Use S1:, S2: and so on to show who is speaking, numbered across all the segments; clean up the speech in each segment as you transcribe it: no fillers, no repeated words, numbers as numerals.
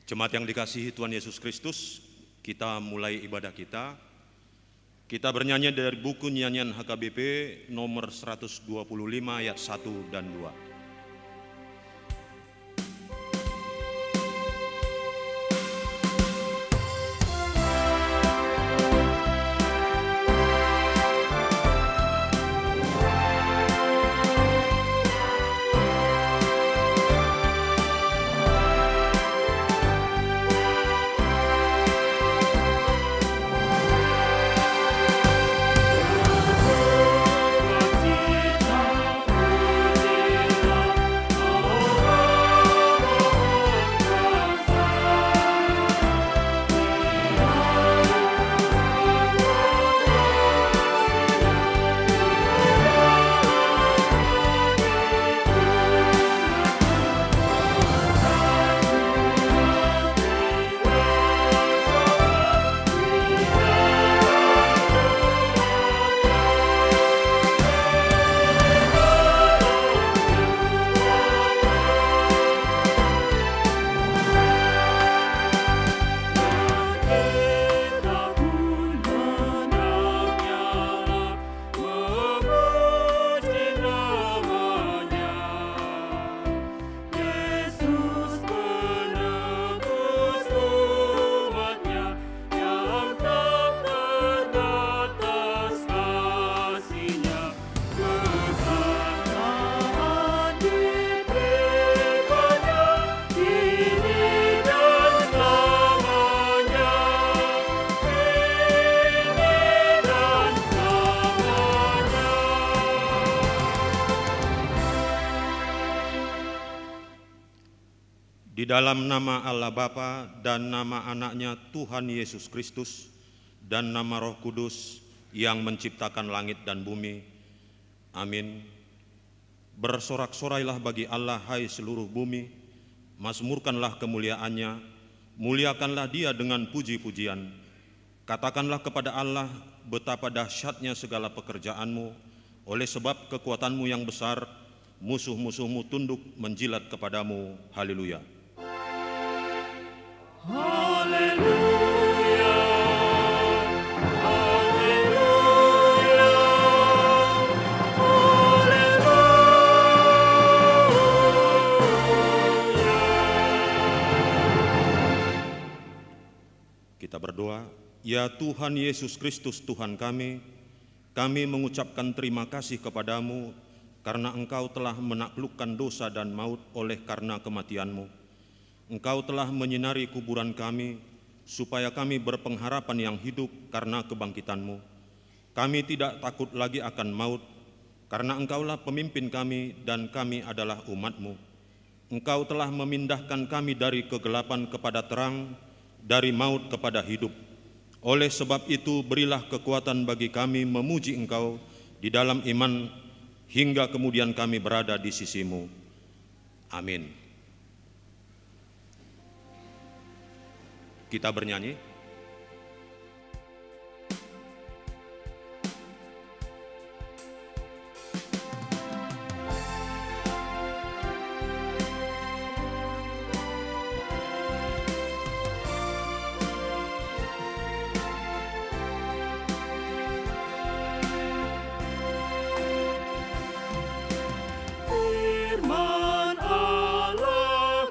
S1: Jemaat yang dikasihi Tuhan Yesus Kristus, kita mulai ibadah kita. Kita bernyanyi dari buku nyanyian HKBP nomor 125 ayat 1 dan 2. Di dalam nama Allah Bapa dan nama anaknya Tuhan Yesus Kristus dan nama Roh Kudus yang menciptakan langit dan bumi. Amin. Bersorak-sorailah bagi Allah hai seluruh bumi, mazmurkanlah kemuliaannya, muliakanlah Dia dengan puji-pujian. Katakanlah kepada Allah betapa dahsyatnya segala pekerjaanmu, oleh sebab kekuatanmu yang besar, musuh-musuhmu tunduk menjilat kepadamu. Haleluya.
S2: Haleluya, haleluya, haleluya.
S1: Kita berdoa. Ya Tuhan Yesus Kristus Tuhan kami mengucapkan terima kasih kepadamu karena Engkau telah menaklukkan dosa dan maut oleh karena kematian-Mu. Engkau telah menyinari kuburan kami, supaya kami berpengharapan yang hidup karena kebangkitan-Mu. Kami tidak takut lagi akan maut, karena Engkaulah pemimpin kami dan kami adalah umat-Mu. Engkau telah memindahkan kami dari kegelapan kepada terang, dari maut kepada hidup. Oleh sebab itu, berilah kekuatan bagi kami memuji Engkau di dalam iman, hingga kemudian kami berada di sisi-Mu. Amin. Kita bernyanyi.
S2: Firman Allah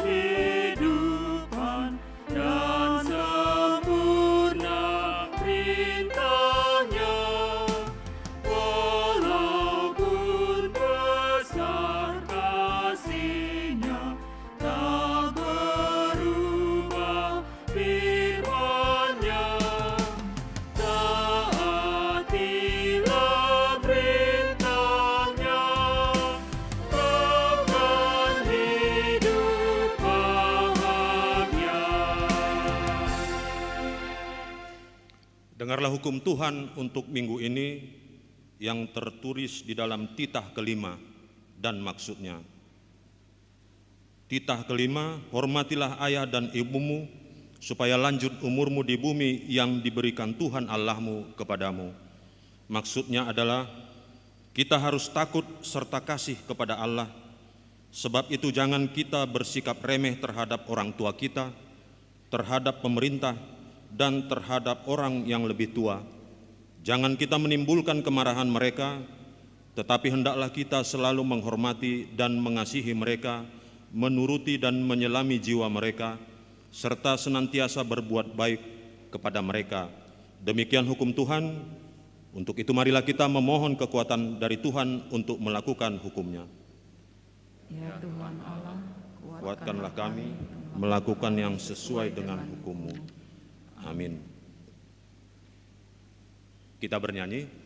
S2: kehidupan dan sempurna perintahnya, walaupun besar kasihnya, tak berubah firman-Nya. Taatilah perintah-Nya, akan hidup bahagia.
S1: Dengarlah hukum Tuhan untuk minggu ini yang tertulis di dalam titah kelima dan maksudnya. Titah kelima, hormatilah ayah dan ibumu, supaya lanjut umurmu di bumi yang diberikan Tuhan Allahmu kepadamu. Maksudnya adalah kita harus takut serta kasih kepada Allah, Sebab itu jangan kita bersikap remeh terhadap orang tua kita, terhadap pemerintah, dan terhadap orang yang lebih tua. Jangan kita menimbulkan kemarahan mereka, tetapi hendaklah kita selalu menghormati dan mengasihi mereka, menuruti dan menyelami jiwa mereka, serta senantiasa berbuat baik kepada mereka. Demikian hukum Tuhan. Untuk itu marilah kita memohon kekuatan dari Tuhan untuk melakukan hukumnya.
S3: Ya Tuhan Allah,
S1: Kuatkanlah kami melakukan yang sesuai dengan hukum-Mu. Amin. Kita bernyanyi.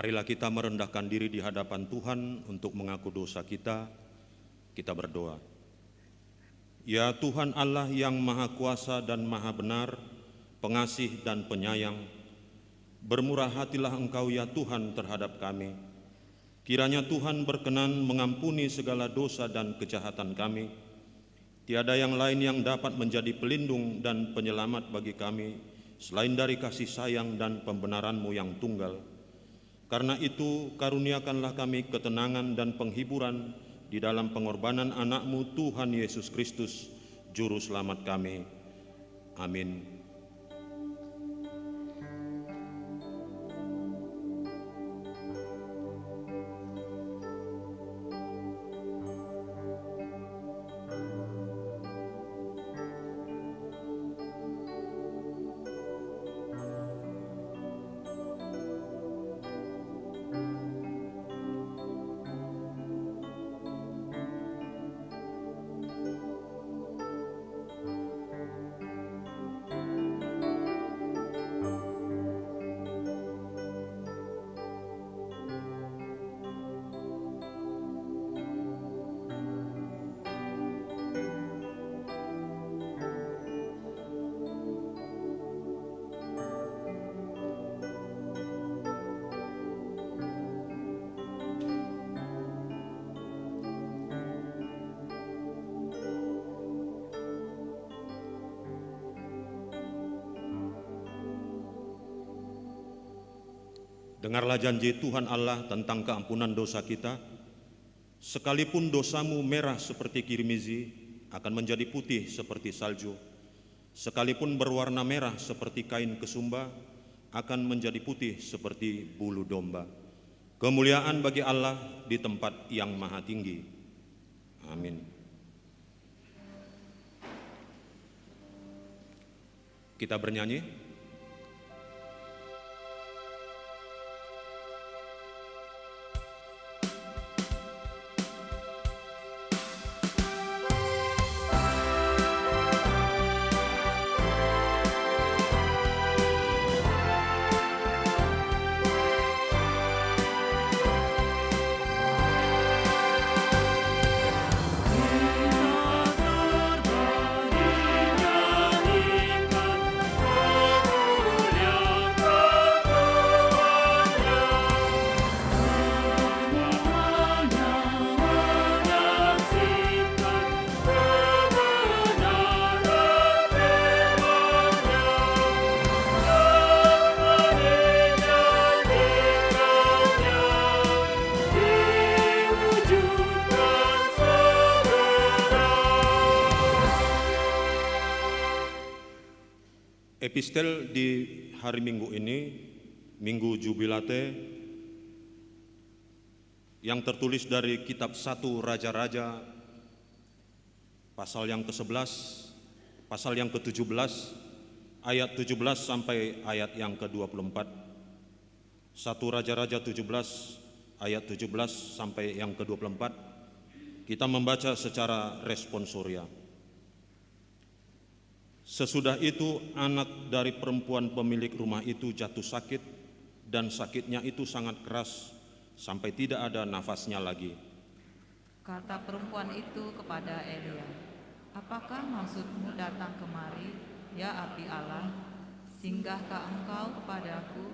S1: Marilah kita merendahkan diri di hadapan Tuhan untuk mengaku dosa kita. Kita berdoa. Ya Tuhan Allah yang Maha Kuasa dan Maha Benar, pengasih dan penyayang, bermurah hatilah Engkau ya Tuhan terhadap kami. Kiranya Tuhan berkenan mengampuni segala dosa dan kejahatan kami. Tiada yang lain yang dapat menjadi pelindung dan penyelamat bagi kami selain dari kasih sayang dan pembenaran-Mu yang tunggal. Karena itu, karuniakanlah kami ketenangan dan penghiburan di dalam pengorbanan anak-Mu Tuhan Yesus Kristus, Juru Selamat kami. Amin. Dengarlah janji Tuhan Allah tentang keampunan dosa kita. Sekalipun dosamu merah seperti kirmizi, akan menjadi putih seperti salju. Sekalipun berwarna merah seperti kain kesumba, akan menjadi putih seperti bulu domba. Kemuliaan bagi Allah di tempat yang maha tinggi. Amin. Kita bernyanyi. Epistel di hari Minggu ini, Minggu Jubilate, yang tertulis dari kitab 1 Raja-Raja pasal yang ke-11, pasal yang ke-17, ayat 17 sampai ayat yang ke-24. 1 Raja-Raja 17 ayat 17 sampai yang ke-24. Kita membaca secara responsoria. Sesudah itu anak dari perempuan pemilik rumah itu jatuh sakit, dan sakitnya itu sangat keras sampai tidak ada nafasnya lagi.
S3: Kata perempuan itu kepada Elia, "Apakah maksudmu datang kemari, ya abdi Allah? Singgahkah engkau kepadaku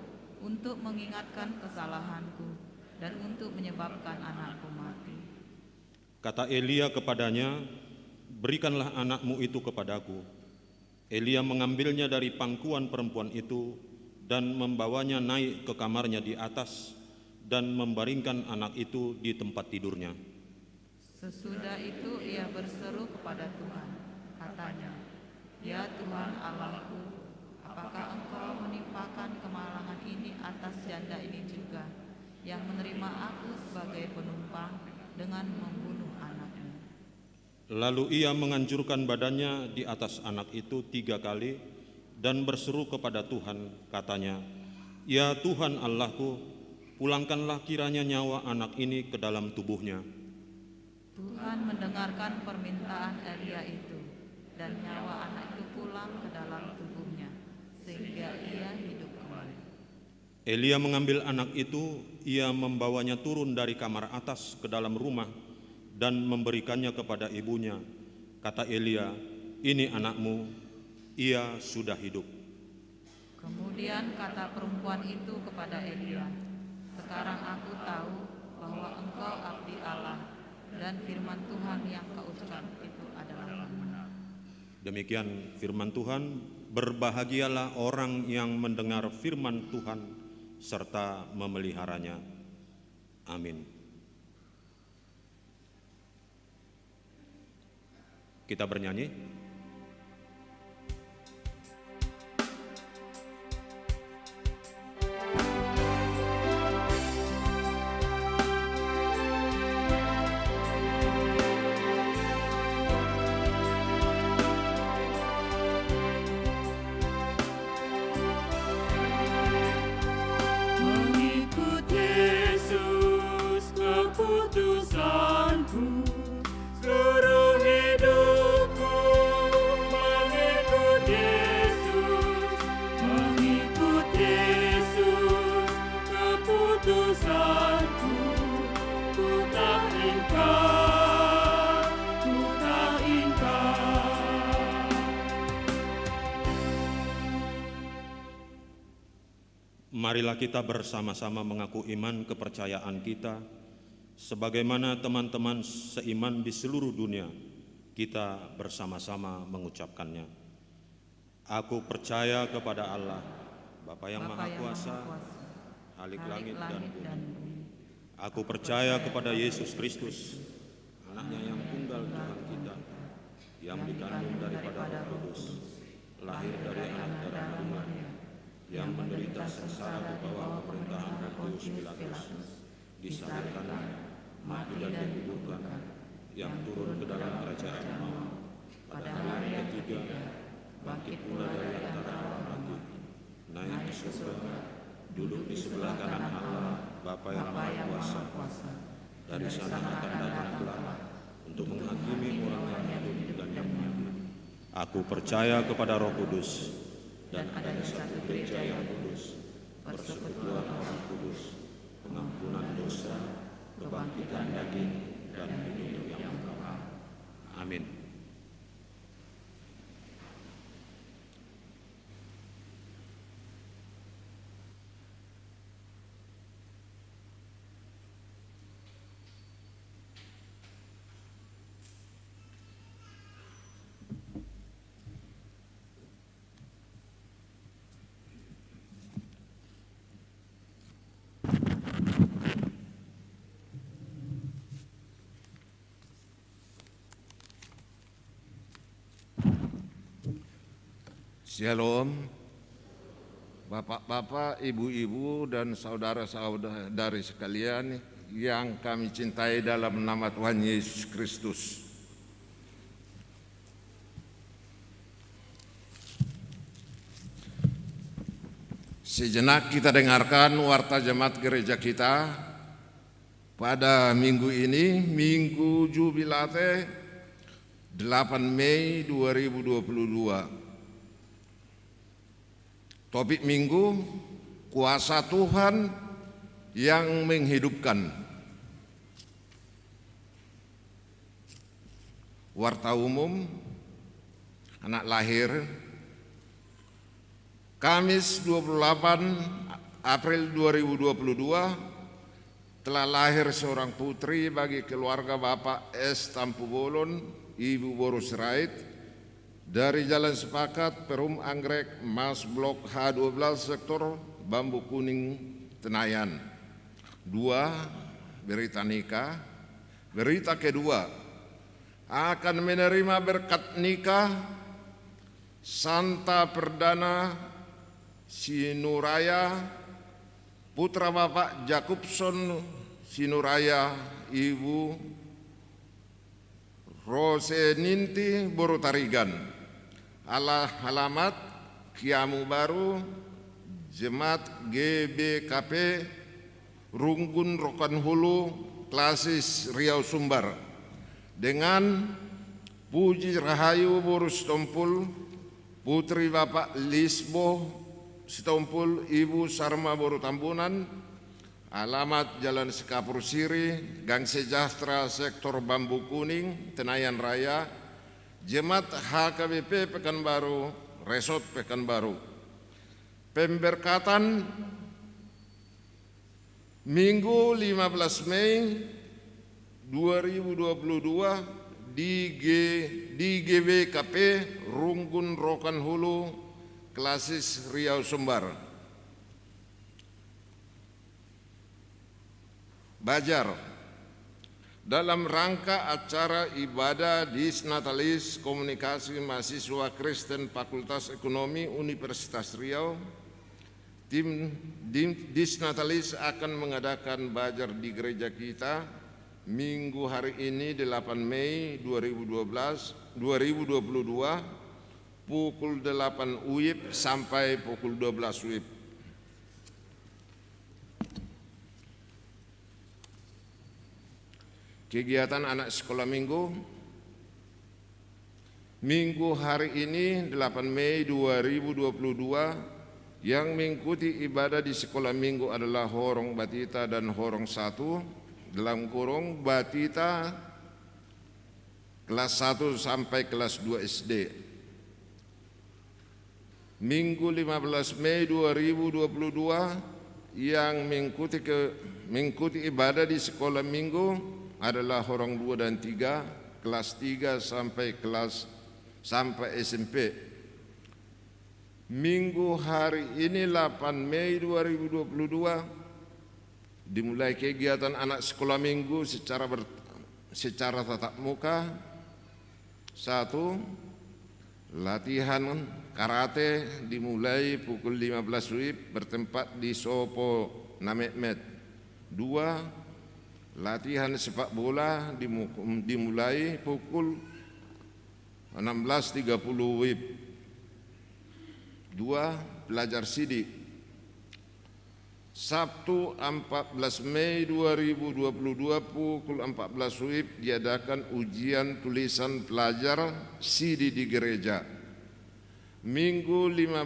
S3: untuk mengingatkan kesalahanku dan untuk menyebabkan anakku mati?"
S1: Kata Elia kepadanya, "Berikanlah anakmu itu kepadaku." Elia mengambilnya dari pangkuan perempuan itu dan membawanya naik ke kamarnya di atas dan membaringkan anak itu di tempat tidurnya.
S3: Sesudah itu ia berseru kepada Tuhan, katanya, "Ya Tuhan Allahku, apakah engkau menimpakan kemalangan ini atas janda ini juga, yang menerima aku sebagai penumpang dengan membunuh anaknya?"
S1: Lalu ia menganjurkan badannya di atas anak itu 3 kali dan berseru kepada Tuhan, katanya, "Ya Tuhan Allahku, pulangkanlah kiranya nyawa anak ini ke dalam tubuhnya."
S3: Tuhan mendengarkan permintaan Elia itu, dan nyawa anak itu pulang ke dalam tubuhnya, sehingga ia hidup kembali.
S1: Elia mengambil anak itu, ia membawanya turun dari kamar atas ke dalam rumah dan memberikannya kepada ibunya. Kata Elia, "Ini anakmu, ia sudah hidup."
S3: Kemudian kata perempuan itu kepada Elia, "Sekarang aku tahu bahwa engkau abdi Allah, dan firman Tuhan yang kau ucap itu adalah benar."
S1: Demikian firman Tuhan. Berbahagialah orang yang mendengar firman Tuhan serta memeliharanya. Amin. Kita bernyanyi.
S2: Mengikut Yesus keputusanku, seluruh hidupku mengikut Yesus, mengikut Yesus keputusanku, ku tak ingkar, ku tak ingkar.
S1: Marilah kita bersama-sama mengaku iman kepercayaan kita, sebagaimana teman-teman seiman di seluruh dunia, kita bersama-sama mengucapkannya. Aku percaya kepada Allah, Bapa yang Maha Kuasa, Halik langit dan bumi. Aku percaya kepada Yesus Kristus, anaknya yang tunggal Tuhan kita, yang dikandung daripada Roh Kudus, lahir dari anak darah Maria, yang menderita sengsara di bawah pemerintahan Pontius Pilatus, disalibkan, mati dan dikuburkan, yang turun ke dalam kerajaan maut, pada hari yang ketiga bangkit pula dari antara orang mati, naik ke surga, duduk di sebelah kanan Allah, Bapa yang Maha Kuasa. Dari sana akan datang kelak untuk menghakimi orang yang hidup dan yang mati. Aku percaya kepada Roh Kudus, dan adanya satu gereja yang kudus, persekutuan orang kudus, pengampunan dosa, kebangkitan daging, dan hidup yang kekal. Amin.
S4: Shalom, bapak-bapak, ibu-ibu, dan saudara-saudari sekalian. yang kami cintai dalam nama Tuhan Yesus Kristus. Sejenak kita dengarkan warta jemaat gereja kita pada minggu ini, Minggu Jubilate 8 Mei 2022. Topik minggu, kuasa Tuhan yang menghidupkan. Warta umum, anak lahir Kamis 28 April 2022, telah lahir seorang putri bagi keluarga Bapak S. Tampu Bolon, Ibu Boros Rait, dari Jalan Sepakat, Perum Anggrek, Mas Blok H12, Sektor Bambu Kuning, Tenayan. 2. Berita nikah. Berita kedua, akan menerima berkat nikah Santa Perdana Sinuraya, putra Bapak Jakubson Sinuraya, Ibu Roseninti Borotarigan. Alamat Kiamu Baru, Jemaat GBKP Runggun Rokan Hulu, Klasis Riau Sumbar, dengan Puji Rahayu Borus Tompul, putri Bapak Lisbo Sitompul, Ibu Sarma Boru Tambunan. Alamat Jalan Sekapur Siri, Gang Sejahtera, Sektor Bambu Kuning, Tenayan Raya. Jemaat HKBP Pekanbaru, Resort Pekanbaru. Pemberkatan Minggu 15 Mei 2022 di GBKP Runggun Rokan Hulu, Klasis Riau Sumbar. Bajar, dalam rangka acara ibadah Disnatalis Komunikasi Mahasiswa Kristen Fakultas Ekonomi Universitas Riau, tim Disnatalis akan mengadakan bajar di gereja kita Minggu hari ini 8 Mei 2022 pukul 8 WIB sampai pukul 12 WIB. Kegiatan anak sekolah minggu. Minggu hari ini 8 Mei 2022 yang mengikuti ibadah di sekolah minggu adalah Horong Batita dan Horong 1 dalam kurung Batita kelas 1 sampai kelas 2 SD. Minggu 15 Mei 2022 yang mengikuti ibadah di sekolah minggu adalah Horong 2 dan 3, kelas 3 sampai SMP. Minggu hari ini 8 Mei 2022 dimulai kegiatan anak sekolah minggu secara tatap muka. 1. Latihan karate dimulai pukul 15 WIB bertempat di Sopo Namekmet. 2. Latihan sepak bola dimulai pukul 16.30 WIB. 2. Belajar sidik. Sabtu 14 Mei 2022 pukul 14 WIB diadakan ujian tulisan pelajar SIDI di gereja. Minggu 15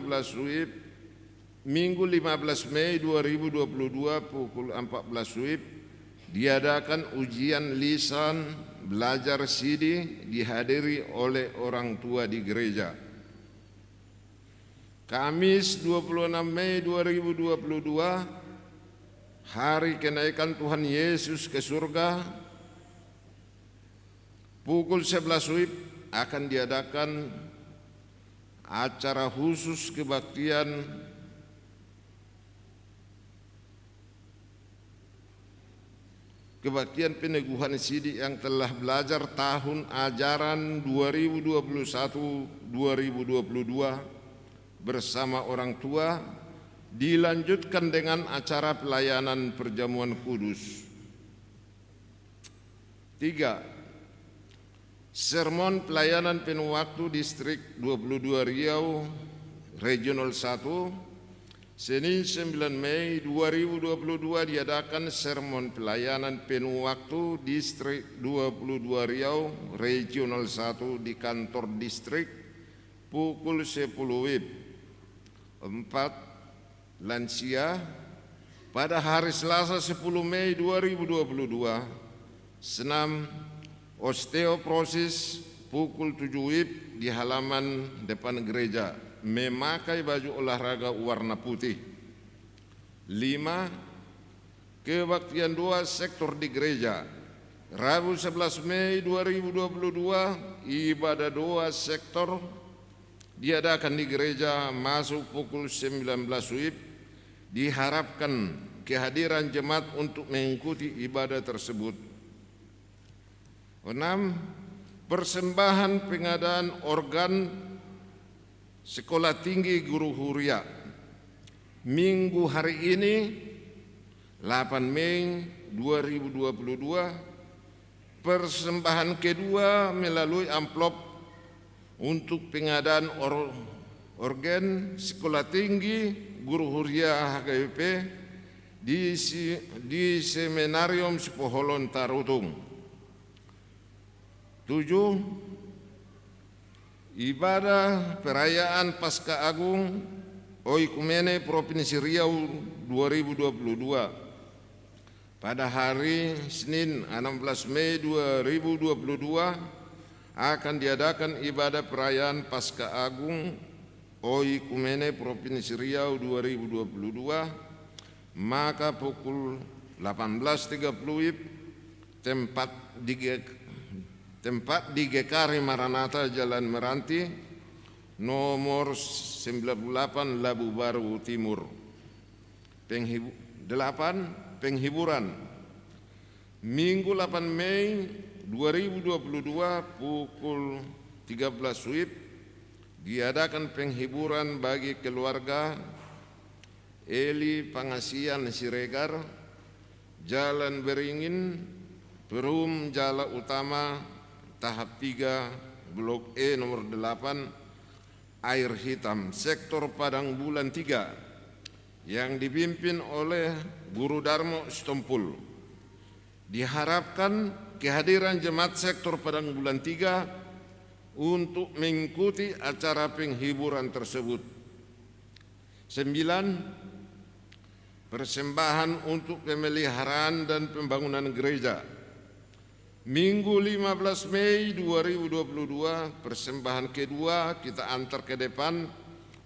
S4: Mei 2022 pukul 14 WIB diadakan ujian lisan belajar SIDI dihadiri oleh orang tua di gereja. Kamis 26 Mei 2022 hari kenaikan Tuhan Yesus ke surga, pukul 11 WIB akan diadakan acara khusus kebaktian peneguhan SIDI yang telah belajar tahun ajaran 2021-2022 bersama orang tua, dilanjutkan dengan acara pelayanan perjamuan kudus. 3. Sermon pelayanan penuh waktu Distrik 22 Riau Regional 1, Senin 9 Mei 2022 diadakan sermon pelayanan penuh waktu Distrik 22 Riau Regional 1 di kantor distrik pukul 10 WIB. 4. Lansia pada hari Selasa 10 Mei 2022, senam osteoporosis pukul 7 WIB di halaman depan gereja, memakai baju olahraga warna putih. 5. Kebaktian 2 sektor di gereja, Rabu 11 Mei 2022, ibadah 2 sektor diadakan di gereja masuk pukul 19 WIB. Diharapkan kehadiran jemaat untuk mengikuti ibadah tersebut. 6. Persembahan pengadaan organ Sekolah Tinggi Guru Huria, Minggu hari ini 8 Mei 2022. Persembahan kedua melalui amplop untuk pengadaan organ Sekolah Tinggi Guru Huria HKBP di Seminarium Sipoholon Tarutung. 7. Ibadah perayaan Paskah Agung Oikumene Provinsi Riau 2022 pada hari Senin 16 Mei 2022 akan diadakan ibadah perayaan Paskah Agung Oikumene Provinsi Riau 2022, maka pukul 18.30 WIB tempat di GKRI Maranatha Jalan Meranti nomor 98 Labu Baru Timur. 8. Penghiburan Minggu 8 Mei 2022 pukul 13 WIB diadakan penghiburan bagi keluarga Eli Pangasian Siregar, Jalan Beringin, Perum Jala Utama tahap 3 Blok E nomor 8 Air Hitam sektor Padang Bulan 3 yang dipimpin oleh Guru Darmo Stompul. Diharapkan kehadiran jemaat sektor Padang Bulan 3 untuk mengikuti acara penghiburan tersebut. 9. Persembahan untuk pemeliharaan dan pembangunan gereja, Minggu 15 Mei 2022, persembahan kedua kita antar ke depan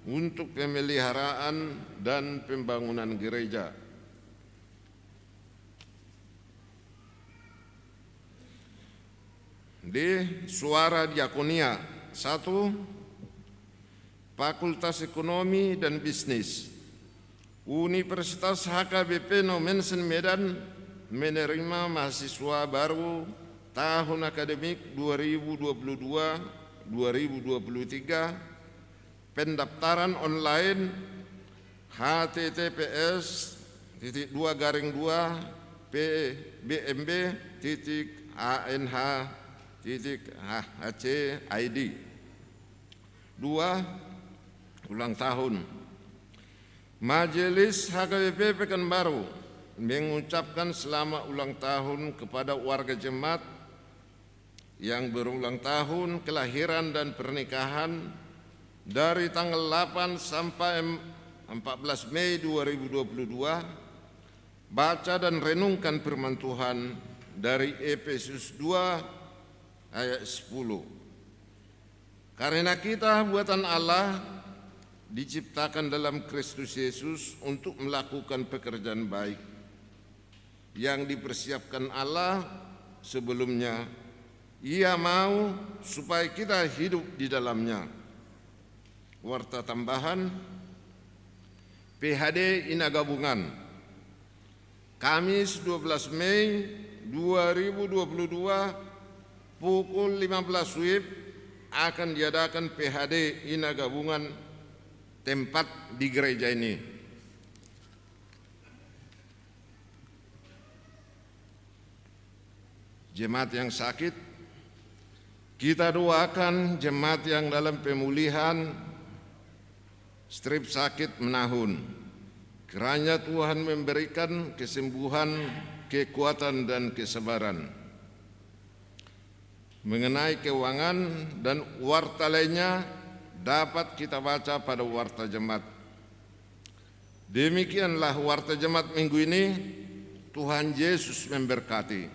S4: untuk pemeliharaan dan pembangunan gereja. D. Suara Diakonia 1. Fakultas Ekonomi dan Bisnis Universitas HKBP Nomensen Medan menerima mahasiswa baru tahun akademik 2022-2023, pendaftaran online https://bmb.anh.id. 2. Ulang tahun Majelis HKBP Pekanbaru mengucapkan selamat ulang tahun kepada warga jemaat yang berulang tahun kelahiran dan pernikahan dari tanggal 8 sampai 14 Mei 2022. Baca dan renungkan firman Tuhan dari Efesus 2 ayat 10. Karena kita buatan Allah diciptakan dalam Kristus Yesus untuk melakukan pekerjaan baik yang dipersiapkan Allah sebelumnya. Ia mau supaya kita hidup di dalamnya. Warta tambahan PHD Ina Gabungan Kamis 12 Mei 2022 pukul 15 WIB akan diadakan PHD Ina Gabungan tempat di gereja ini. jemaat yang sakit. Kita doakan jemaat yang dalam pemulihan, strip sakit menahun. Kiranya Tuhan memberikan kesembuhan, kekuatan dan kesabaran. Mengenai keuangan dan warta lainnya dapat kita baca pada warta jemaat. Demikianlah warta jemaat minggu ini. Tuhan Yesus memberkati.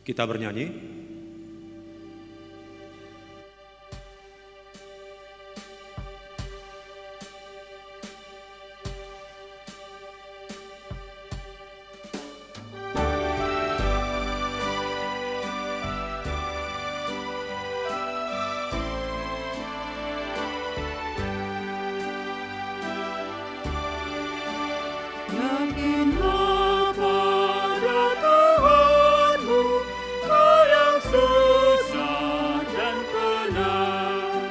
S1: Kita bernyanyi.
S2: Yakinlah pada Tuhanmu, kau yang susah dan penat.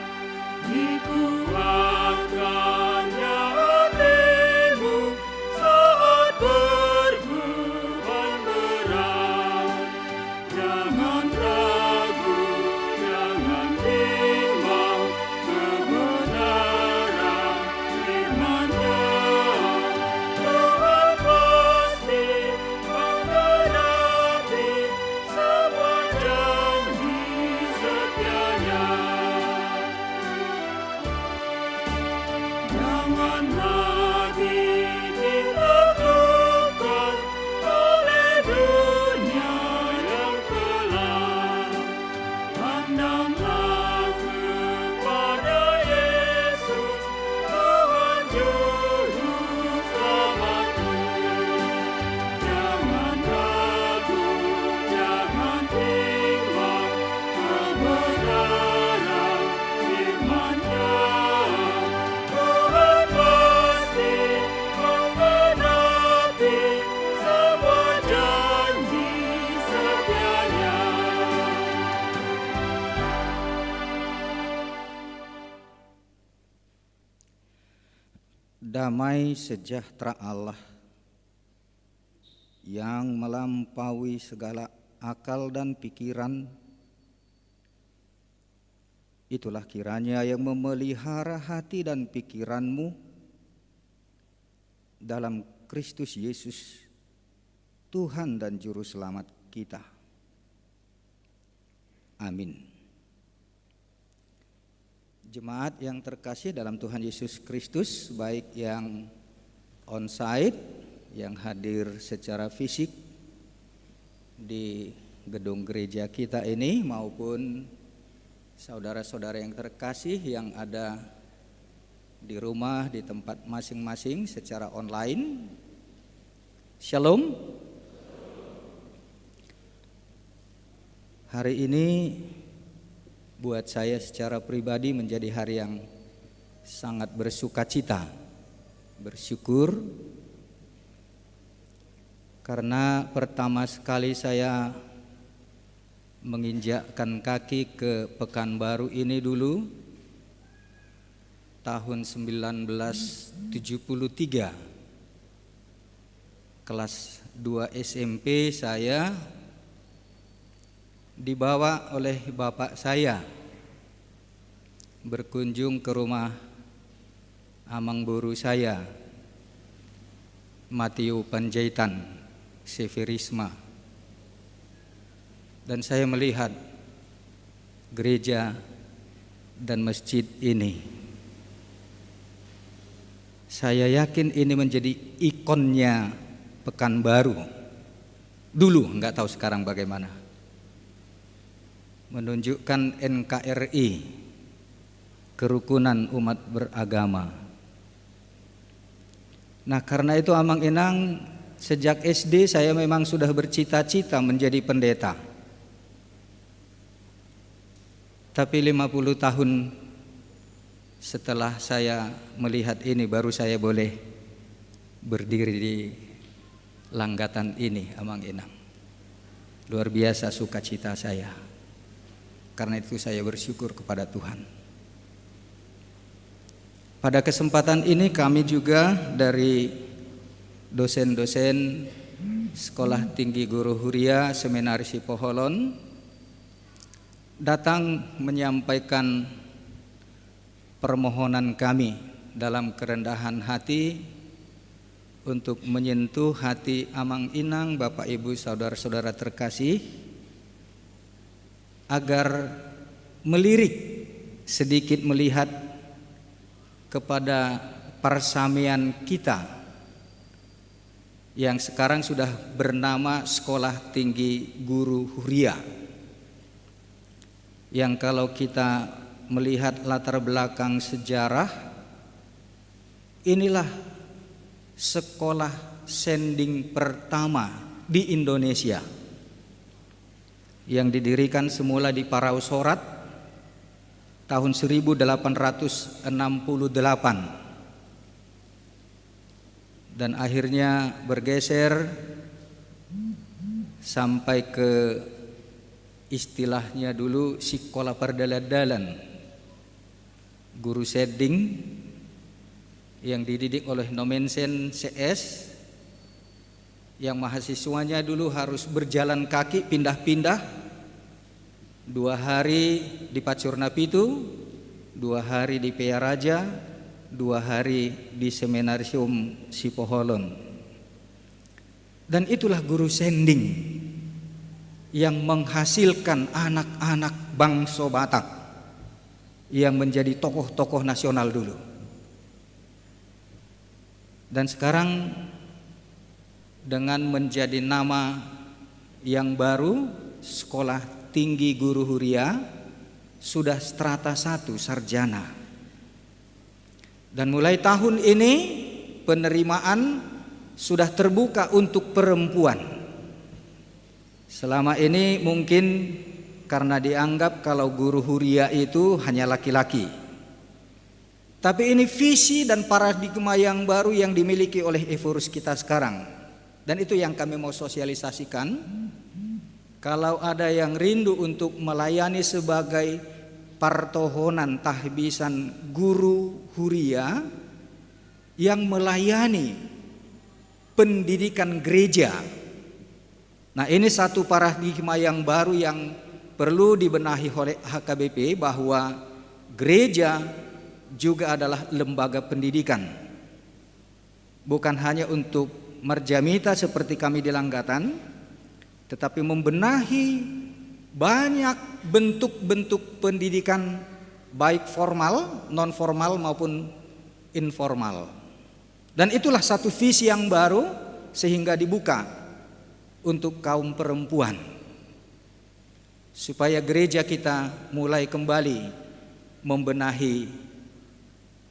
S2: Dikuatkannya hatimu saat berbeban berat. Jangan ragu, jangan bimbang, kebenaran firman-Nya. Tuhan pasti menggenapi semua janji setia-Nya. Jangan lagi ditaklukkan oleh dunia yang gelap. Pandanglah kepada Yesus, Tuhan Juru Selamatmu. Jangan ragu, jangan bimbang, kebenaran firman-Nya. Tuhan pasti menggenapi semua janji setia-Nya.
S5: Damai sejahtera Allah yang melampaui segala akal dan pikiran, itulah kiranya yang memelihara hati dan pikiranmu dalam Kristus Yesus, Tuhan dan Juru Selamat kita. Amin. Jemaat yang terkasih dalam Tuhan Yesus Kristus, baik yang onsite, yang hadir secara fisik di gedung gereja kita ini, maupun saudara-saudara yang terkasih yang ada di rumah, di tempat masing-masing secara online. Shalom. Hari ini buat saya secara pribadi menjadi hari yang sangat bersukacita, bersyukur, karena pertama sekali saya menginjakkan kaki ke Pekanbaru ini dulu tahun 1973, kelas 2 SMP. Saya dibawa oleh bapak saya berkunjung ke rumah amang boru saya, Matthew Panjaitan Severisma, dan saya melihat gereja dan masjid ini. Saya yakin ini menjadi ikonnya Pekanbaru dulu, nggak tahu sekarang bagaimana. Menunjukkan NKRI, kerukunan umat beragama. Nah, karena itu Amang Inang, sejak SD saya memang sudah bercita-cita menjadi pendeta. Tapi 50 tahun setelah saya melihat ini, baru saya boleh berdiri di langgatan ini, Amang Inang. Luar biasa sukacita saya. Karena itu saya bersyukur kepada Tuhan. Pada kesempatan ini kami juga dari dosen-dosen Sekolah Tinggi Guru Huria Seminari Sipoholon datang menyampaikan permohonan kami dalam kerendahan hati untuk menyentuh hati Amang Inang, Bapak Ibu saudara-saudara terkasih, agar melirik sedikit melihat kepada persamian kita yang sekarang sudah bernama Sekolah Tinggi Guru Huria, yang kalau kita melihat latar belakang sejarah, inilah sekolah sending pertama di Indonesia yang didirikan semula di Parausorat tahun 1868 dan akhirnya bergeser sampai ke istilahnya dulu Sekolah Perdaladalan Guru Sending yang dididik oleh Nomensen CS, yang mahasiswanya dulu harus berjalan kaki pindah-pindah 2 hari di Pacurnapitu, 2 hari di Peyaraja, 2 hari di Seminarium Sipoholon. Dan itulah guru sending yang menghasilkan anak-anak bangsa Batak yang menjadi tokoh-tokoh nasional dulu. Dan sekarang dengan menjadi nama yang baru, Sekolah Tinggi Guru Huria, sudah strata 1 sarjana. Dan mulai tahun ini penerimaan sudah terbuka untuk perempuan. Selama ini mungkin karena dianggap kalau guru huria itu hanya laki-laki. Tapi ini visi dan paradigma yang baru yang dimiliki oleh Evorus kita sekarang. Dan itu yang kami mau sosialisasikan. Kalau ada yang rindu untuk melayani sebagai partohonan tahbisan guru huria yang melayani pendidikan gereja. Nah, ini satu paradigma yang baru yang perlu dibenahi oleh HKBP, bahwa gereja juga adalah lembaga pendidikan, bukan hanya untuk merjamita seperti kami di Langgatan, tetapi membenahi banyak bentuk-bentuk pendidikan, baik formal, non formal maupun informal. Dan itulah satu visi yang baru sehingga dibuka untuk kaum perempuan, supaya gereja kita mulai kembali membenahi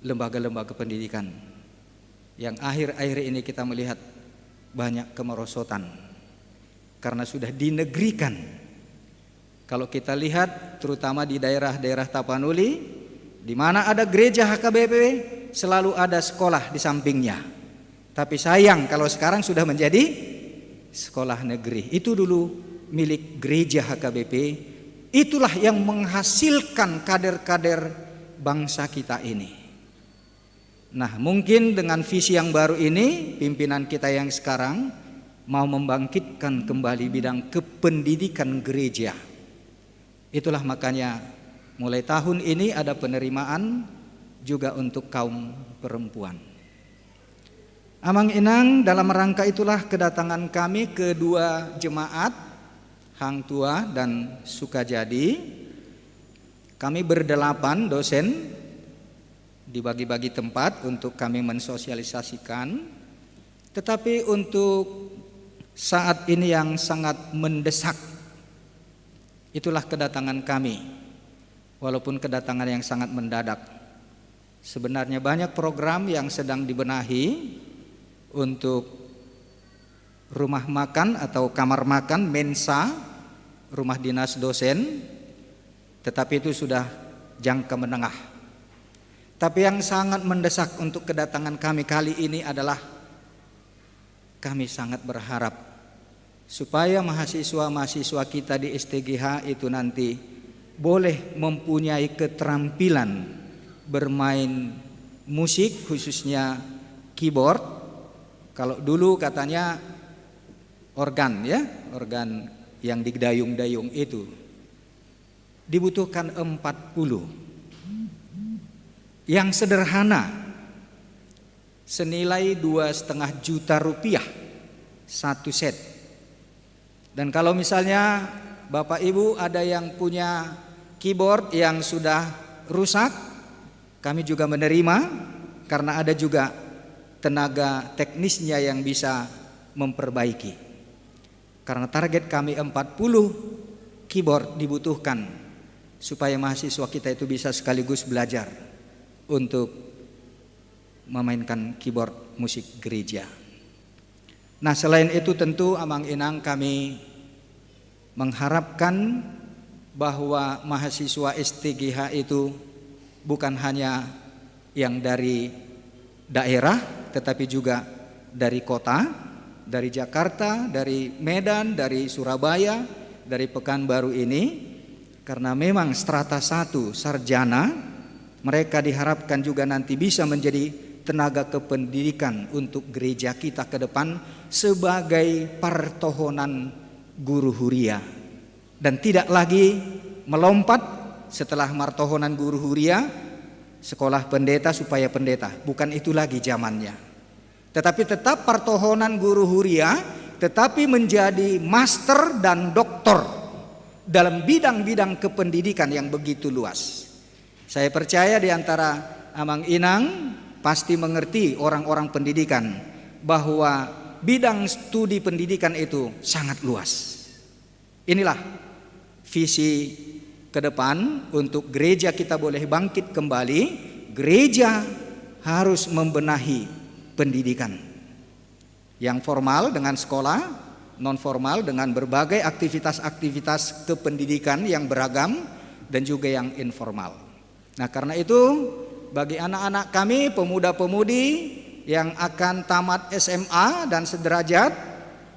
S5: lembaga-lembaga pendidikan yang akhir-akhir ini kita melihat banyak kemerosotan karena sudah dinegrikan. Kalau kita lihat terutama di daerah-daerah Tapanuli, di mana ada gereja HKBP selalu ada sekolah di sampingnya. Tapi sayang kalau sekarang sudah menjadi sekolah negeri. Itu dulu milik gereja HKBP. Itulah yang menghasilkan kader-kader bangsa kita ini. Nah, mungkin dengan visi yang baru ini, pimpinan kita yang sekarang mau membangkitkan kembali bidang kependidikan gereja. Itulah makanya mulai tahun ini ada penerimaan juga untuk kaum perempuan. Amang Inang, dalam rangka itulah kedatangan kami ke 2 jemaat, Hang Tua dan Sukajadi. Kami ber8 dosen, dibagi-bagi tempat untuk kami mensosialisasikan. Tetapi untuk saat ini yang sangat mendesak, itulah kedatangan kami. Walaupun kedatangan yang sangat mendadak. Sebenarnya banyak program yang sedang dibenahi untuk rumah makan atau kamar makan, mensa, rumah dinas dosen, tetapi itu sudah jangka menengah. Tapi yang sangat mendesak untuk kedatangan kami kali ini adalah kami sangat berharap supaya mahasiswa-mahasiswa kita di STGH itu nanti boleh mempunyai keterampilan bermain musik, khususnya keyboard. Kalau dulu katanya organ ya, organ yang digdayung-dayung itu dibutuhkan 40 yang sederhana senilai 2,5 juta rupiah satu set. Dan kalau misalnya Bapak Ibu ada yang punya keyboard yang sudah rusak, kami juga menerima, karena ada juga tenaga teknisnya yang bisa memperbaiki. Karena target kami 40 keyboard dibutuhkan supaya mahasiswa kita itu bisa sekaligus belajar untuk memainkan keyboard musik gereja. Nah, selain itu tentu Amang Inang kami mengharapkan bahwa mahasiswa STGH itu bukan hanya yang dari daerah, tetapi juga dari kota, dari Jakarta, dari Medan, dari Surabaya, dari Pekanbaru ini, karena memang strata 1 sarjana, mereka diharapkan juga nanti bisa menjadi tenaga kependidikan untuk gereja kita ke depan sebagai partohonan guru huria, dan tidak lagi melompat setelah martohonan guru huria sekolah pendeta supaya pendeta, bukan itu lagi zamannya. Tetapi tetap partohonan guru huria, tetapi menjadi master dan doktor dalam bidang-bidang kependidikan yang begitu luas. Saya percaya di antara Amang Inang pasti mengerti orang-orang pendidikan bahwa bidang studi pendidikan itu sangat luas. Inilah visi ke depan untuk gereja kita boleh bangkit kembali. Gereja harus membenahi pendidikan yang formal dengan sekolah, non formal dengan berbagai aktivitas-aktivitas kependidikan yang beragam, dan juga yang informal. Nah, karena itu bagi anak-anak kami, pemuda-pemudi yang akan tamat SMA dan sederajat,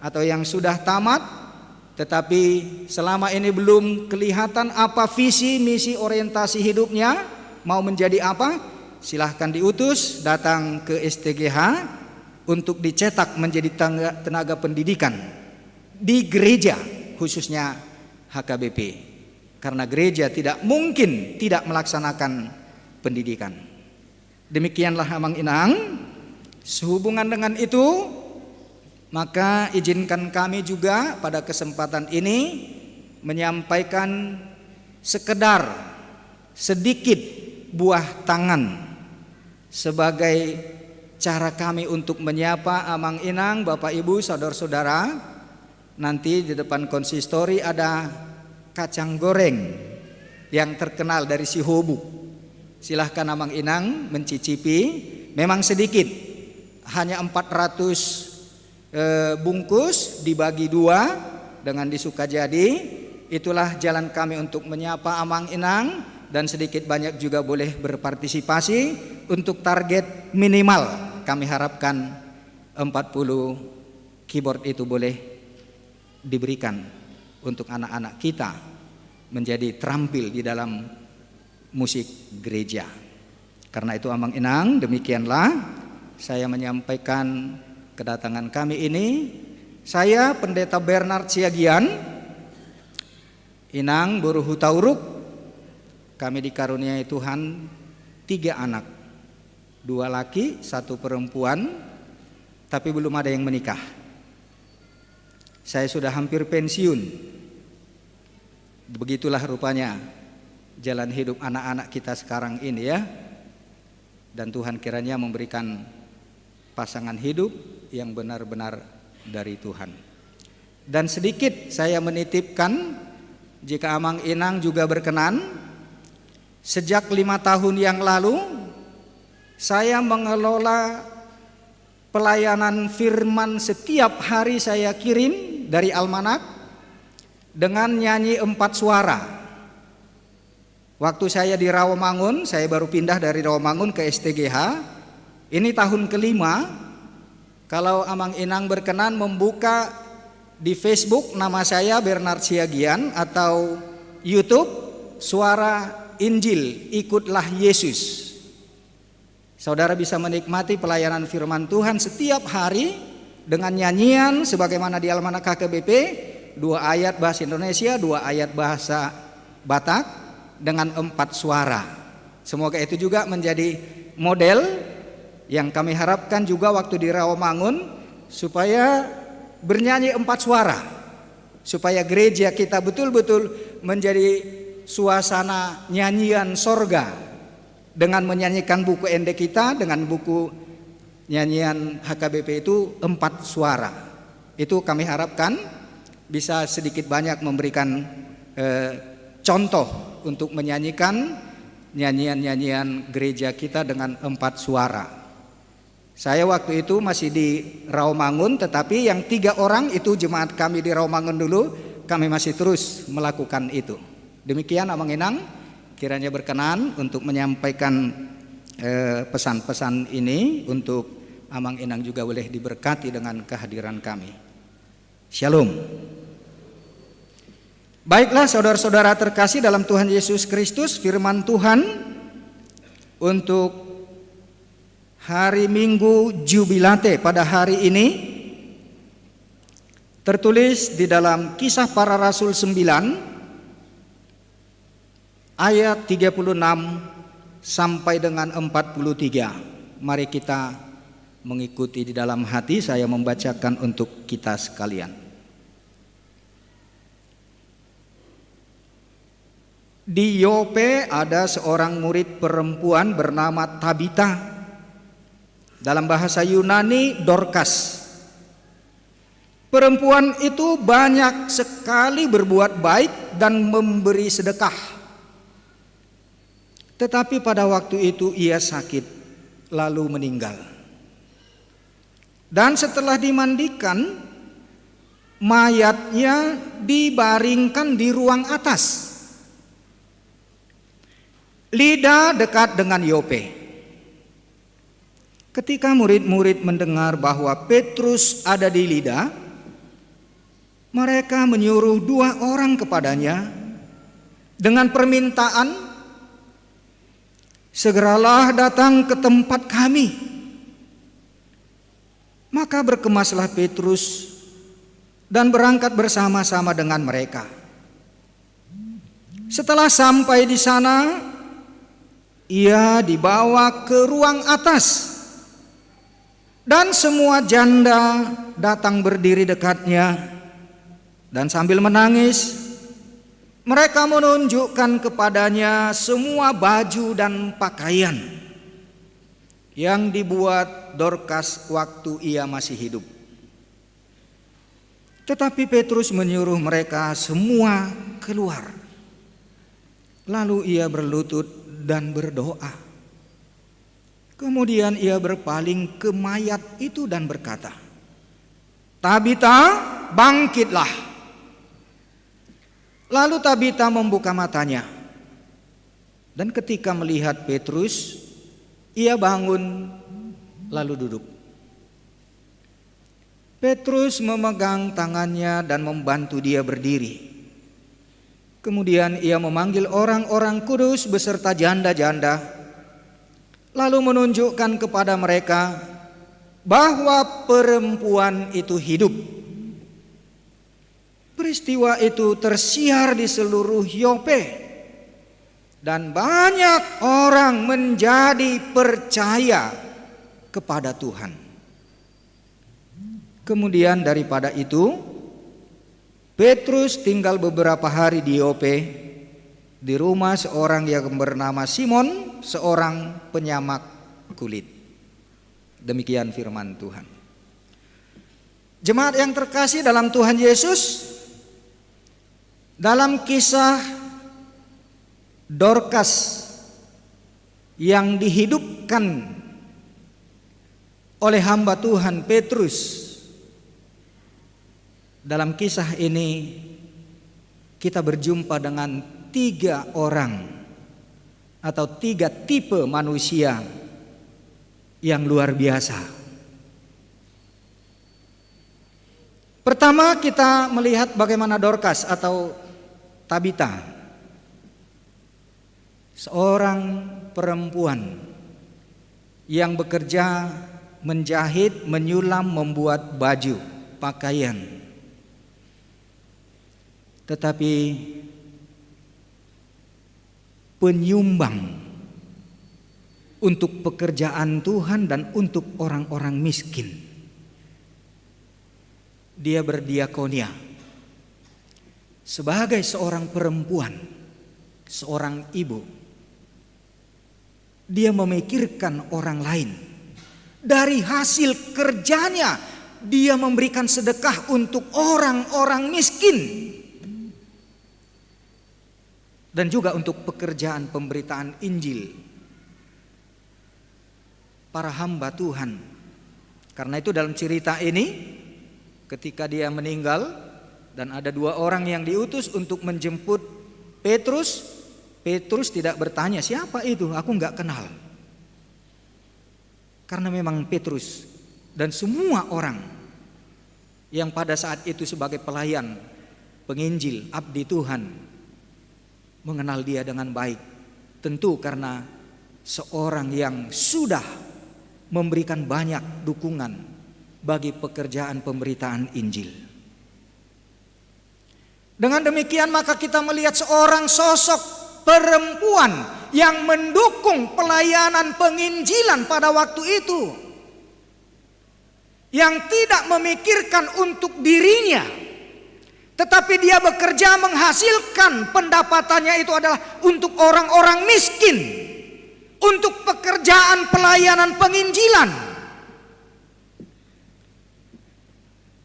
S5: atau yang sudah tamat tetapi selama ini belum kelihatan apa visi misi orientasi hidupnya, mau menjadi apa, silahkan diutus datang ke STGH untuk dicetak menjadi tenaga pendidikan di gereja, khususnya HKBP, karena gereja tidak mungkin tidak melaksanakan pendidikan. Demikianlah Amang Inang. Sehubungan dengan itu, maka izinkan kami juga pada kesempatan ini menyampaikan sekedar sedikit buah tangan sebagai cara kami untuk menyapa Amang Inang, Bapak Ibu, saudara-saudara. Nanti di depan konsistori ada kacang goreng yang terkenal dari Sihobu. Silahkan Amang Inang mencicipi, memang sedikit, hanya 400 bungkus dibagi 2 dengan di Sukajadi. Itulah jalan kami untuk menyapa Amang Inang, dan sedikit banyak juga boleh berpartisipasi. Untuk target minimal kami harapkan 40 keyboard itu boleh diberikan untuk anak-anak kita menjadi terampil di dalam musik gereja. Karena itu Amang Inang, demikianlah saya menyampaikan kedatangan kami ini. Saya Pendeta Bernard Siagian, Inang Boruhu Tauruk. Kami dikaruniai Tuhan 3 anak, 2 laki 1 perempuan, tapi belum ada yang menikah. Saya sudah hampir pensiun. Begitulah rupanya jalan hidup anak-anak kita sekarang ini ya. Dan Tuhan kiranya memberikan pasangan hidup yang benar-benar dari Tuhan. Dan sedikit saya menitipkan, jika Amang Inang juga berkenan, sejak 5 tahun yang lalu saya mengelola pelayanan firman. Setiap hari saya kirim dari almanak dengan nyanyi 4 suara. Waktu saya di Rawamangun, saya baru pindah dari Rawamangun ke STGH. Ini tahun ke-5. Kalau Amang Inang berkenan membuka di Facebook nama saya Bernard Siagian atau YouTube Suara Injil Ikutlah Yesus. Saudara bisa menikmati pelayanan firman Tuhan setiap hari dengan nyanyian sebagaimana di Almanak KKBP, 2 ayat bahasa Indonesia, 2 ayat bahasa Batak dengan 4 suara. Semoga itu juga menjadi model yang kami harapkan juga waktu di Rawamangun, supaya bernyanyi 4 suara, supaya gereja kita betul-betul menjadi suasana nyanyian sorga dengan menyanyikan buku endek kita, dengan buku nyanyian HKBP itu 4 suara. Itu kami harapkan bisa sedikit banyak memberikan contoh untuk menyanyikan nyanyian-nyanyian gereja kita dengan 4 suara. Saya waktu itu masih di Rawamangun, tetapi yang 3 orang itu jemaat kami di Rawamangun dulu, kami masih terus melakukan itu. Demikian Amang Inang, kiranya berkenan untuk menyampaikan pesan-pesan ini untuk Amang Inang juga boleh diberkati dengan kehadiran kami. Shalom. Baiklah saudara-saudara terkasih dalam Tuhan Yesus Kristus, firman Tuhan untuk hari Minggu Jubilate pada hari ini tertulis di dalam Kisah Para Rasul 9 ayat 36 sampai dengan 43. Mari kita mengikuti di dalam hati, saya membacakan untuk kita sekalian. Di Yope ada seorang murid perempuan bernama Tabita, dalam bahasa Yunani Dorcas. Perempuan itu banyak sekali berbuat baik dan memberi sedekah. Tetapi pada waktu itu ia sakit lalu meninggal. Dan setelah dimandikan, mayatnya dibaringkan di ruang atas. Lida dekat dengan Yope. Ketika murid-murid mendengar bahwa Petrus ada di Lida, mereka menyuruh 2 orang kepadanya dengan permintaan, "Segeralah datang ke tempat kami." Maka berkemaslah Petrus dan berangkat bersama-sama dengan mereka. Setelah sampai di sana, ia dibawa ke ruang atas dan semua janda datang berdiri dekatnya, dan sambil menangis mereka menunjukkan kepadanya semua baju dan pakaian yang dibuat Dorcas waktu ia masih hidup. Tetapi Petrus menyuruh mereka semua keluar. Lalu ia berlutut dan berdoa. Kemudian ia berpaling ke mayat itu dan berkata, "Tabita, bangkitlah." Lalu Tabita membuka matanya, dan ketika melihat Petrus, ia bangun lalu duduk. Petrus memegang tangannya dan membantu dia berdiri. Kemudian ia memanggil orang-orang kudus beserta janda-janda, lalu menunjukkan kepada mereka bahwa perempuan itu hidup. Peristiwa itu tersiar di seluruh Yope, dan banyak orang menjadi percaya kepada Tuhan. Kemudian daripada itu, Petrus tinggal beberapa hari di Yope, di rumah seorang yang bernama Simon, seorang penyamak kulit. Demikian firman Tuhan. Jemaat yang terkasih dalam Tuhan Yesus, dalam kisah Dorcas yang dihidupkan oleh hamba Tuhan Petrus, dalam kisah ini kita berjumpa dengan 3 orang atau 3 tipe manusia yang luar biasa. Pertama kita melihat bagaimana Dorcas atau Tabita, seorang perempuan yang bekerja menjahit, menyulam, membuat baju, pakaian. Tetapi penyumbang untuk pekerjaan Tuhan dan untuk orang-orang miskin. Dia berdiakonia sebagai seorang perempuan, seorang ibu. Dia memikirkan orang lain. Dari hasil kerjanya dia memberikan sedekah untuk orang-orang miskin. Dan juga untuk pekerjaan pemberitaan Injil para hamba Tuhan. Karena itu dalam cerita ini, ketika dia meninggal dan ada 2 orang yang diutus untuk menjemput Petrus, Petrus tidak bertanya siapa itu, aku nggak kenal. Karena memang Petrus dan semua orang yang pada saat itu sebagai pelayan, penginjil, abdi Tuhan, mengenal dia dengan baik. Tentu karena seorang yang sudah memberikan banyak dukungan bagi pekerjaan pemberitaan Injil. Dengan demikian maka kita melihat seorang sosok perempuan yang mendukung pelayanan penginjilan pada waktu itu, yang tidak memikirkan untuk dirinya, tetapi dia bekerja menghasilkan pendapatannya itu adalah untuk orang-orang miskin, untuk pekerjaan pelayanan penginjilan.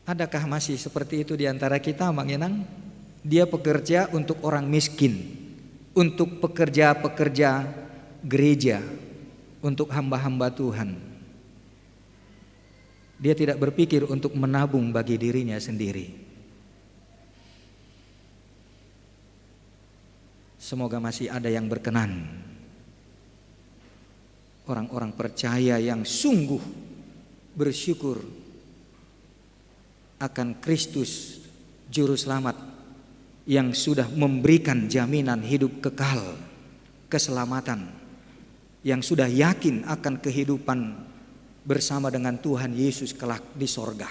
S5: Adakah masih seperti itu di antara kita, Mang Enang? Dia bekerja untuk orang miskin, untuk pekerja-pekerja gereja, untuk hamba-hamba Tuhan. Dia tidak berpikir untuk menabung bagi dirinya sendiri. Semoga masih ada yang berkenan. Orang-orang percaya yang sungguh bersyukur akan Kristus Juru Selamat yang sudah memberikan jaminan hidup kekal, keselamatan, yang sudah yakin akan kehidupan bersama dengan Tuhan Yesus kelak di sorga.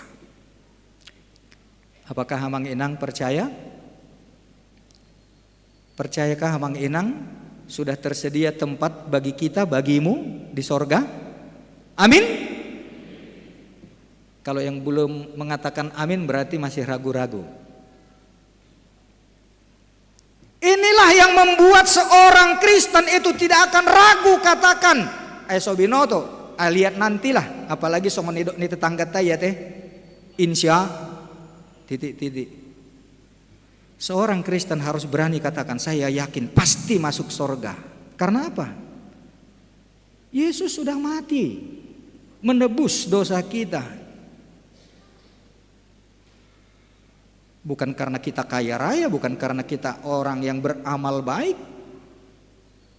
S5: Apakah Amang Enang percaya? Percayakah Amang Enang sudah tersedia tempat bagi kita, bagimu di sorga? Amin. Kalau yang belum mengatakan amin berarti masih ragu-ragu. Inilah yang membuat seorang Kristen itu tidak akan ragu katakan, sobinoto, lihat nantilah, apalagi so menidok ni tetangga taya teh, insya, titik. Seorang Kristen harus berani katakan, saya yakin pasti masuk surga. Karena apa? Yesus sudah mati, menebus dosa kita. Bukan karena kita kaya raya, bukan karena kita orang yang beramal baik,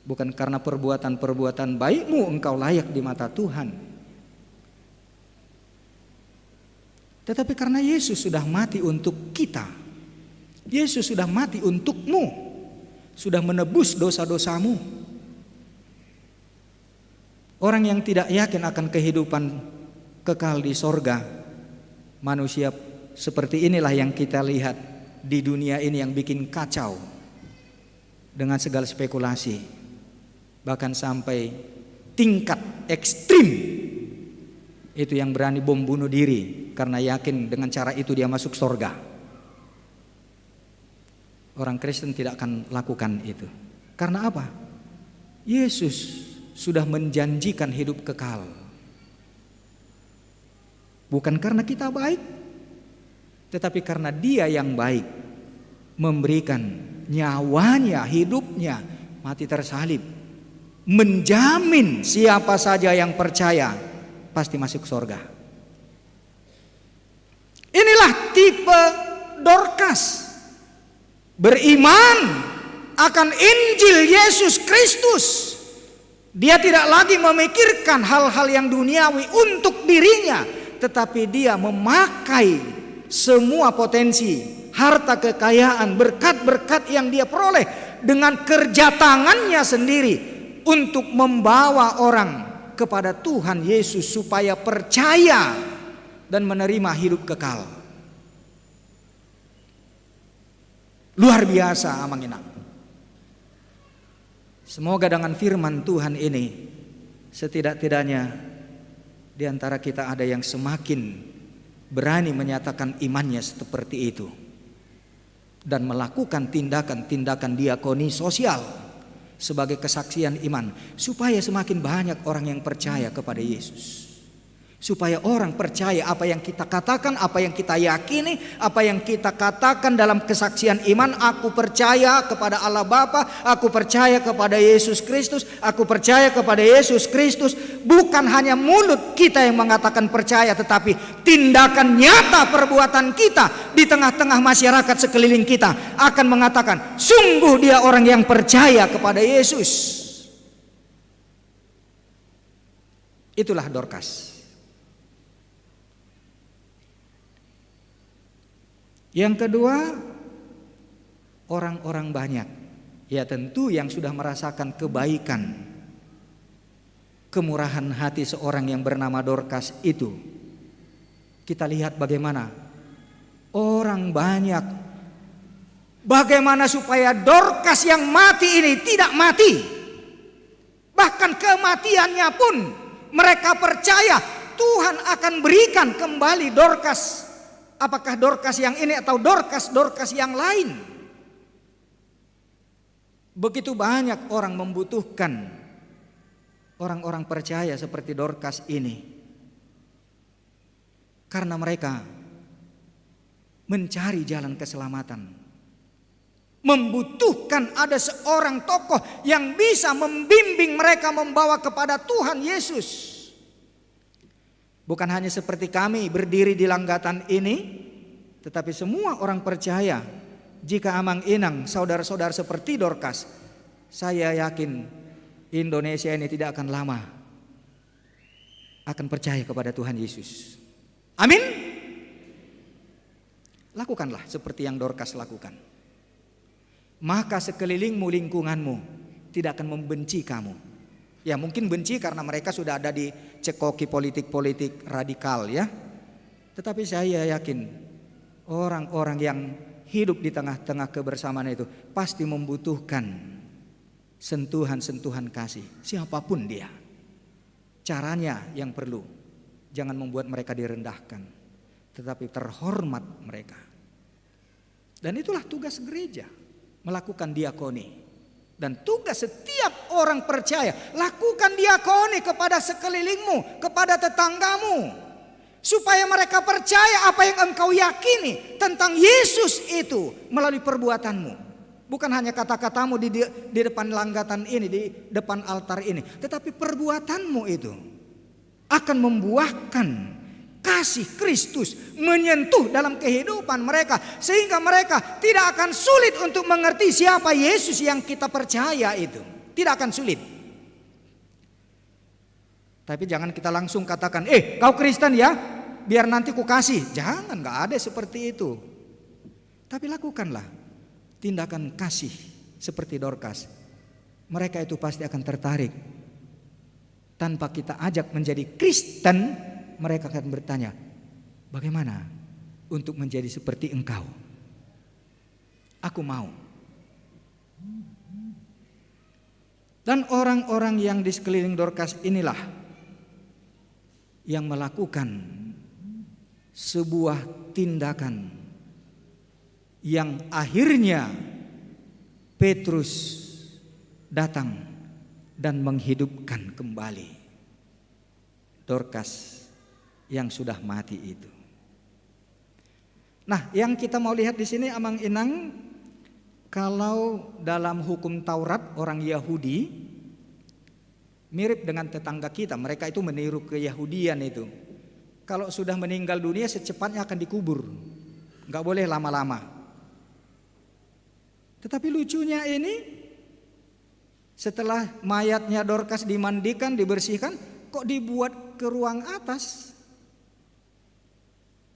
S5: bukan karena perbuatan-perbuatan baikmu engkau layak di mata Tuhan, tetapi karena Yesus sudah mati untuk kita. Yesus sudah mati untukmu, sudah menebus dosa-dosamu. Orang yang tidak yakin akan kehidupan kekal di sorga, manusia seperti inilah yang kita lihat di dunia ini yang bikin kacau dengan segala spekulasi, bahkan sampai tingkat ekstrim. Itu yang berani bom bunuh diri karena yakin dengan cara itu dia masuk surga. Orang Kristen tidak akan lakukan itu. Karena apa? Yesus sudah menjanjikan hidup kekal. Bukan karena kita baik, tetapi karena Dia yang baik, memberikan nyawanya, hidupnya, mati tersalib, menjamin siapa saja yang percaya pasti masuk surga. Inilah tipe Dorcas, beriman akan Injil Yesus Kristus. Dia tidak lagi memikirkan hal-hal yang duniawi untuk dirinya, tetapi dia memakai semua potensi, harta kekayaan, berkat-berkat yang dia peroleh dengan kerja tangannya sendiri untuk membawa orang kepada Tuhan Yesus supaya percaya dan menerima hidup kekal. Luar biasa Amang Inang. Semoga dengan firman Tuhan ini setidak-tidaknya di antara kita ada yang semakin berani menyatakan imannya seperti itu dan melakukan tindakan-tindakan diakoni sosial sebagai kesaksian iman, supaya semakin banyak orang yang percaya kepada Yesus. Supaya orang percaya apa yang kita katakan, apa yang kita yakini, apa yang kita katakan dalam kesaksian iman. Aku percaya kepada Allah Bapa, aku percaya kepada Yesus Kristus, aku percaya kepada Yesus Kristus. Bukan hanya mulut kita yang mengatakan percaya, tetapi tindakan nyata perbuatan kita di tengah-tengah masyarakat sekeliling kita akan mengatakan, sungguh dia orang yang percaya kepada Yesus. Itulah Dorcas. Yang kedua, orang-orang banyak, ya tentu yang sudah merasakan kebaikan, kemurahan hati seorang yang bernama Dorcas itu. Kita lihat bagaimana orang banyak, bagaimana supaya Dorcas yang mati ini tidak mati. Bahkan kematiannya pun mereka percaya Tuhan akan berikan kembali Dorcas. Apakah Dorcas yang ini atau Dorcas yang lain? Begitu banyak orang membutuhkan orang-orang percaya seperti Dorcas ini, karena mereka mencari jalan keselamatan, membutuhkan ada seorang tokoh yang bisa membimbing mereka membawa kepada Tuhan Yesus. Bukan hanya seperti kami berdiri di langgatan ini, tetapi semua orang percaya. Jika Amang Inang, saudara-saudara seperti Dorcas, saya yakin Indonesia ini tidak akan lama akan percaya kepada Tuhan Yesus. Amin. Lakukanlah seperti yang Dorcas lakukan. Maka sekelilingmu, lingkunganmu tidak akan membenci kamu. Ya mungkin benci karena mereka sudah ada di cekoki politik-politik radikal ya. Tetapi saya yakin orang-orang yang hidup di tengah-tengah kebersamaan itu pasti membutuhkan sentuhan-sentuhan kasih, siapapun dia. Caranya yang perlu, jangan membuat mereka direndahkan, tetapi terhormat mereka. Dan itulah tugas gereja, melakukan diakoni. Dan tugas setiap orang percaya, lakukan diakoni kepada sekelilingmu, kepada tetanggamu, supaya mereka percaya apa yang engkau yakini tentang Yesus itu melalui perbuatanmu. Bukan hanya kata-katamu di depan langgatan ini, di depan altar ini, tetapi perbuatanmu itu akan membuahkan kasih Kristus menyentuh dalam kehidupan mereka, sehingga mereka tidak akan sulit untuk mengerti siapa Yesus yang kita percaya itu. Tidak akan sulit. Tapi jangan kita langsung katakan, kau Kristen ya, biar nanti ku kasih. Jangan, gak ada seperti itu. Tapi lakukanlah tindakan kasih seperti Dorcas. Mereka itu pasti akan tertarik. Tanpa kita ajak menjadi Kristen, mereka akan bertanya, bagaimana untuk menjadi seperti engkau? Aku mau. Dan orang-orang yang di sekeliling Dorcas inilah yang melakukan sebuah tindakan yang akhirnya Petrus datang dan menghidupkan kembali Dorcas yang sudah mati itu. Nah, yang kita mau lihat di sini Amang Inang, kalau dalam hukum Taurat orang Yahudi mirip dengan tetangga kita, mereka itu meniru keyahudian itu. Kalau sudah meninggal dunia secepatnya akan dikubur, nggak boleh lama-lama. Tetapi lucunya ini, setelah mayatnya Dorcas dimandikan, dibersihkan, kok dibuat ke ruang atas?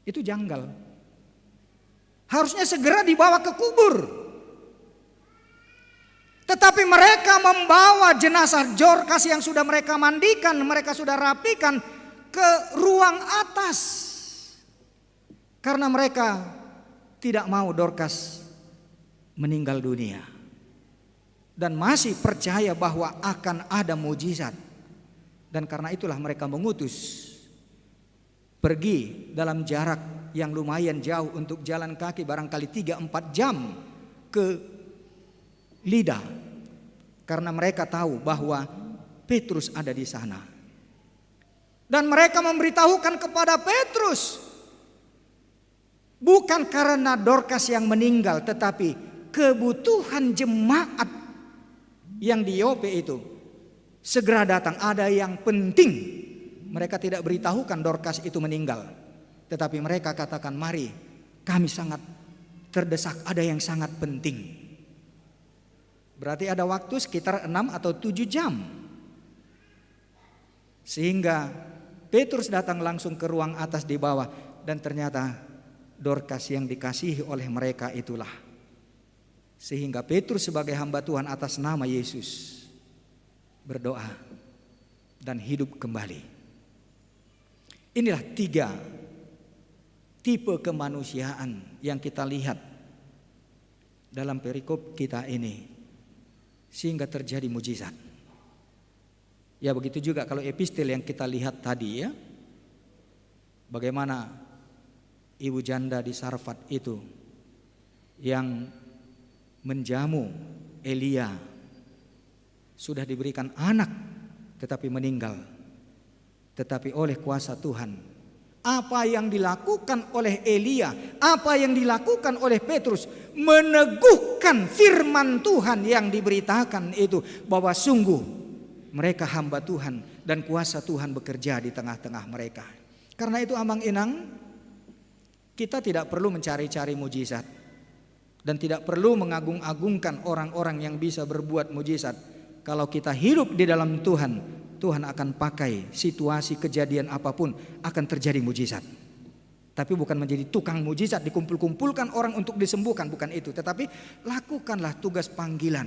S5: Itu janggal. Harusnya segera dibawa ke kubur. Tetapi mereka membawa jenazah Dorcas yang sudah mereka mandikan, mereka sudah rapikan ke ruang atas. Karena mereka tidak mau Dorcas meninggal dunia. Dan masih percaya bahwa akan ada mujizat. Dan karena itulah mereka mengutus pergi dalam jarak yang lumayan jauh untuk jalan kaki, barangkali 3-4 jam ke Lida. Karena mereka tahu bahwa Petrus ada di sana. Dan mereka memberitahukan kepada Petrus, bukan karena Dorcas yang meninggal, tetapi kebutuhan jemaat yang di Yope itu segera datang, ada yang penting. Mereka tidak beritahukan Dorcas itu meninggal, tetapi mereka katakan, mari, kami sangat terdesak, ada yang sangat penting. Berarti ada waktu sekitar 6 atau 7 jam. Sehingga Petrus datang langsung ke ruang atas di bawah, dan ternyata Dorcas yang dikasihi oleh mereka itulah. Sehingga Petrus sebagai hamba Tuhan atas nama Yesus berdoa dan hidup kembali. Inilah 3 tipe kemanusiaan yang kita lihat dalam perikop kita ini, sehingga terjadi mujizat. Ya begitu juga kalau epistel yang kita lihat tadi ya. Bagaimana ibu janda di Sarfat itu yang menjamu Elia, sudah diberikan anak tetapi meninggal. Tetapi oleh kuasa Tuhan, apa yang dilakukan oleh Elia, apa yang dilakukan oleh Petrus, meneguhkan firman Tuhan yang diberitakan itu, bahwa sungguh mereka hamba Tuhan dan kuasa Tuhan bekerja di tengah-tengah mereka. Karena itu Amang Inang, kita tidak perlu mencari-cari mujizat dan tidak perlu mengagung-agungkan orang-orang yang bisa berbuat mujizat. Kalau kita hidup di dalam Tuhan, Tuhan akan pakai situasi kejadian apapun akan terjadi mujizat. Tapi bukan menjadi tukang mujizat, dikumpul-kumpulkan orang untuk disembuhkan, bukan itu. Tetapi lakukanlah tugas panggilan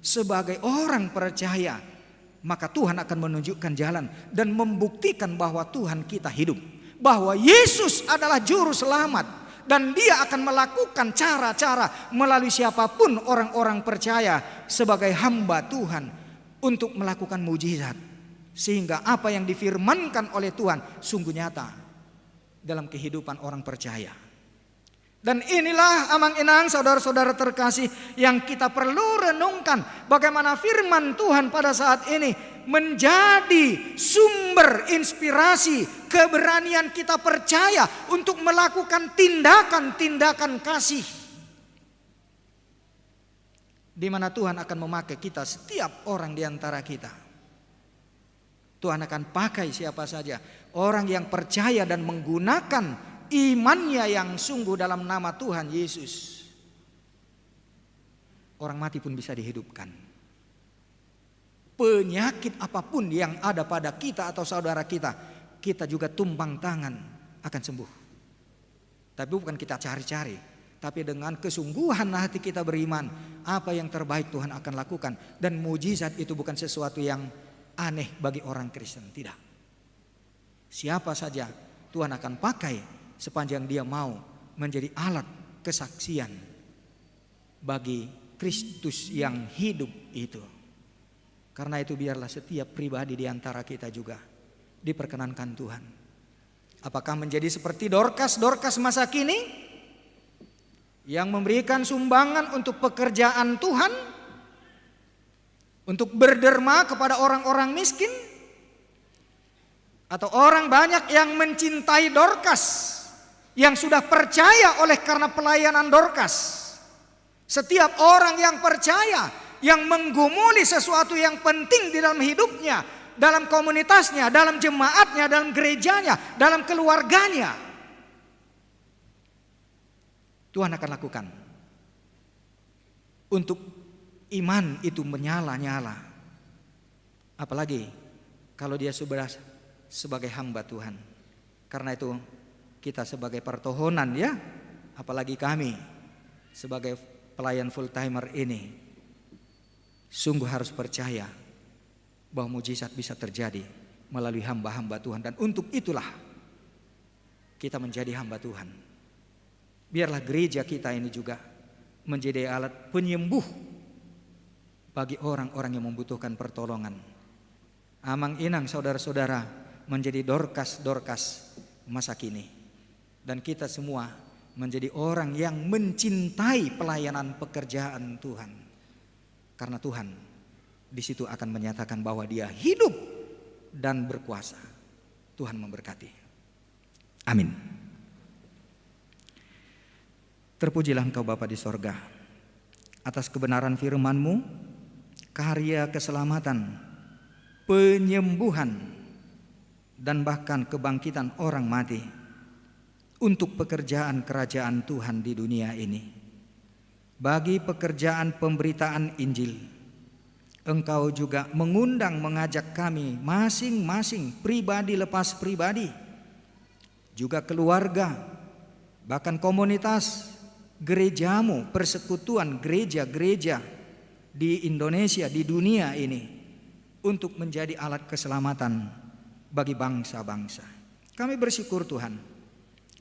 S5: sebagai orang percaya, maka Tuhan akan menunjukkan jalan dan membuktikan bahwa Tuhan kita hidup, bahwa Yesus adalah juru selamat, dan Dia akan melakukan cara-cara melalui siapapun orang-orang percaya sebagai hamba Tuhan untuk melakukan mujizat, sehingga apa yang difirmankan oleh Tuhan sungguh nyata dalam kehidupan orang percaya. Dan inilah Amang Inang, saudara-saudara terkasih, yang kita perlu renungkan, bagaimana firman Tuhan pada saat ini menjadi sumber inspirasi keberanian kita percaya untuk melakukan tindakan-tindakan kasih, di mana Tuhan akan memakai kita, setiap orang di antara kita. Tuhan akan pakai siapa saja, orang yang percaya dan menggunakan imannya yang sungguh dalam nama Tuhan Yesus. Orang mati pun bisa dihidupkan. Penyakit apapun yang ada pada kita atau saudara kita, kita juga tumpang tangan akan sembuh. Tapi bukan kita cari-cari, tapi dengan kesungguhan hati kita beriman, apa yang terbaik Tuhan akan lakukan. Dan mujizat itu bukan sesuatu yang aneh bagi orang Kristen, tidak. Siapa saja Tuhan akan pakai sepanjang dia mau menjadi alat kesaksian bagi Kristus yang hidup itu. Karena itu biarlah setiap pribadi di antara kita juga diperkenankan Tuhan. Apakah menjadi seperti Dorcas masa kini yang memberikan sumbangan untuk pekerjaan Tuhan, untuk berderma kepada orang-orang miskin, atau orang banyak yang mencintai Dorcas yang sudah percaya oleh karena pelayanan Dorcas. Setiap orang yang percaya, yang menggumuli sesuatu yang penting di dalam hidupnya, dalam komunitasnya, dalam jemaatnya, dalam gerejanya, dalam keluarganya, Tuhan akan lakukan untuk iman itu menyala-nyala. Apalagi kalau dia sudah sebagai hamba Tuhan. Karena itu kita sebagai pertohonan ya, apalagi kami sebagai pelayan full timer ini sungguh harus percaya bahwa mujizat bisa terjadi melalui hamba-hamba Tuhan, dan untuk itulah kita menjadi hamba Tuhan. Biarlah gereja kita ini juga menjadi alat penyembuh bagi orang-orang yang membutuhkan pertolongan. Amang inang saudara-saudara menjadi Dorkas masa kini, dan kita semua menjadi orang yang mencintai pelayanan pekerjaan Tuhan, karena Tuhan di situ akan menyatakan bahwa Dia hidup dan berkuasa. Tuhan memberkati. Amin. Terpujilah Engkau Bapa di sorga, atas kebenaran firman-Mu, karya keselamatan, penyembuhan, dan bahkan kebangkitan orang mati untuk pekerjaan kerajaan Tuhan di dunia ini. Bagi pekerjaan pemberitaan Injil, Engkau juga mengajak kami masing-masing, pribadi lepas pribadi, juga keluarga, bahkan komunitas, gerejamu, persekutuan gereja-gereja di Indonesia, di dunia ini, untuk menjadi alat keselamatan bagi bangsa-bangsa. Kami bersyukur Tuhan,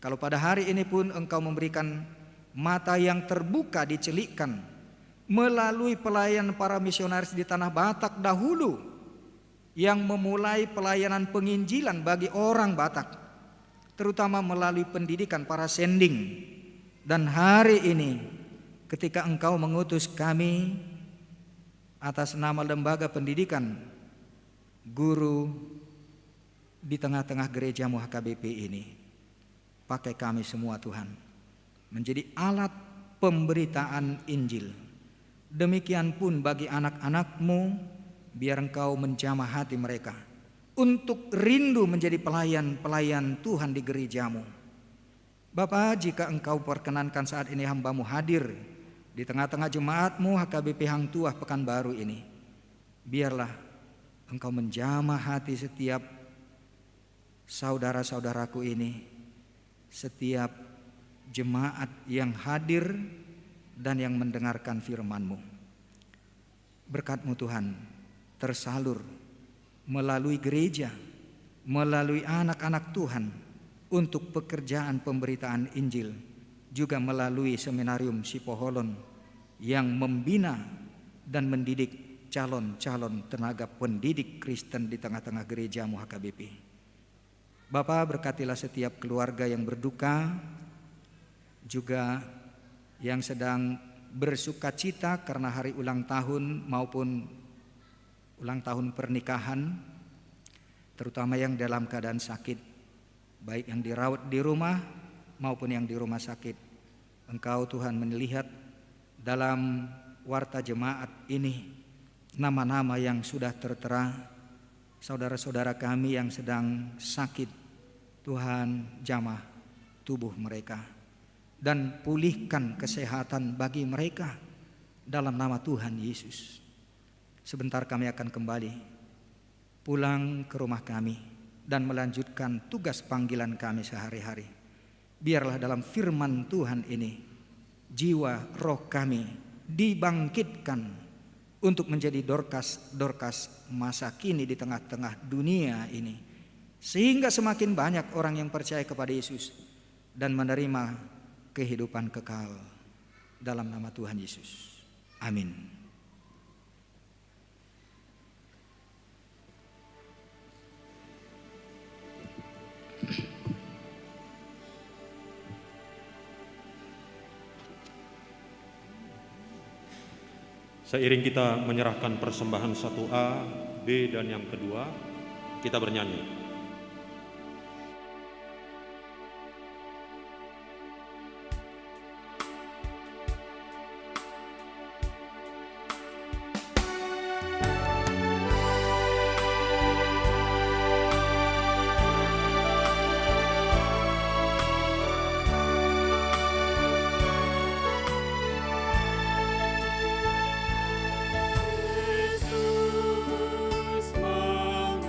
S5: kalau pada hari ini pun Engkau memberikan mata yang terbuka, dicelikkan melalui pelayan para misionaris di tanah Batak dahulu, yang memulai pelayanan penginjilan bagi orang Batak, terutama melalui pendidikan para sending. Dan hari ini ketika Engkau mengutus kami atas nama lembaga pendidikan guru di tengah-tengah gerejamu HKBP ini, pakai kami semua Tuhan menjadi alat pemberitaan Injil. Demikian pun bagi anak-anak-Mu, biar Engkau menjamah hati mereka untuk rindu menjadi pelayan-pelayan Tuhan di gerejamu. Bapa, jika Engkau perkenankan saat ini hamba-Mu hadir di tengah-tengah jemaat-Mu HKBP Hang Tuah Pekanbaru ini, biarlah Engkau menjamah hati setiap saudara-saudaraku ini, setiap jemaat yang hadir dan yang mendengarkan firman-Mu. Berkat-Mu Tuhan tersalur melalui gereja, melalui anak-anak Tuhan untuk pekerjaan pemberitaan Injil, juga melalui seminarium Sipoholon yang membina dan mendidik calon-calon tenaga pendidik Kristen di tengah-tengah gerejamu HKBP. Bapa, berkatilah setiap keluarga yang berduka, juga yang sedang bersuka cita karena hari ulang tahun maupun ulang tahun pernikahan, terutama yang dalam keadaan sakit, baik yang dirawat di rumah maupun yang di rumah sakit. Engkau Tuhan melihat dalam warta jemaat ini nama-nama yang sudah tertera, saudara-saudara kami yang sedang sakit. Tuhan jamah tubuh mereka dan pulihkan kesehatan bagi mereka dalam nama Tuhan Yesus. Sebentar kami akan kembali pulang ke rumah kami dan melanjutkan tugas panggilan kami sehari-hari. Biarlah dalam firman Tuhan ini jiwa roh kami dibangkitkan untuk menjadi Dorkas masa kini di tengah-tengah dunia ini, sehingga semakin banyak orang yang percaya kepada Yesus dan menerima kehidupan kekal dalam nama Tuhan Yesus. Amin.
S1: Seiring kita menyerahkan persembahan 1A, B, dan yang kedua, kita bernyanyi.
S2: Yesus menghidupkan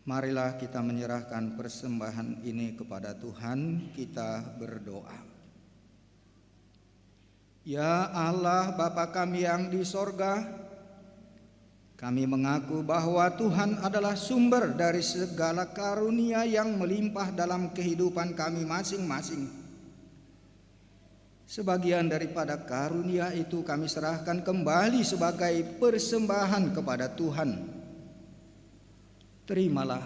S5: Marilah kita menyerahkan persembahan ini kepada Tuhan, kita berdoa. Ya Allah Bapa kami yang di sorga, kami mengaku bahwa Tuhan adalah sumber dari segala karunia yang melimpah dalam kehidupan kami masing-masing. Sebagian daripada karunia itu kami serahkan kembali sebagai persembahan kepada Tuhan. Terimalah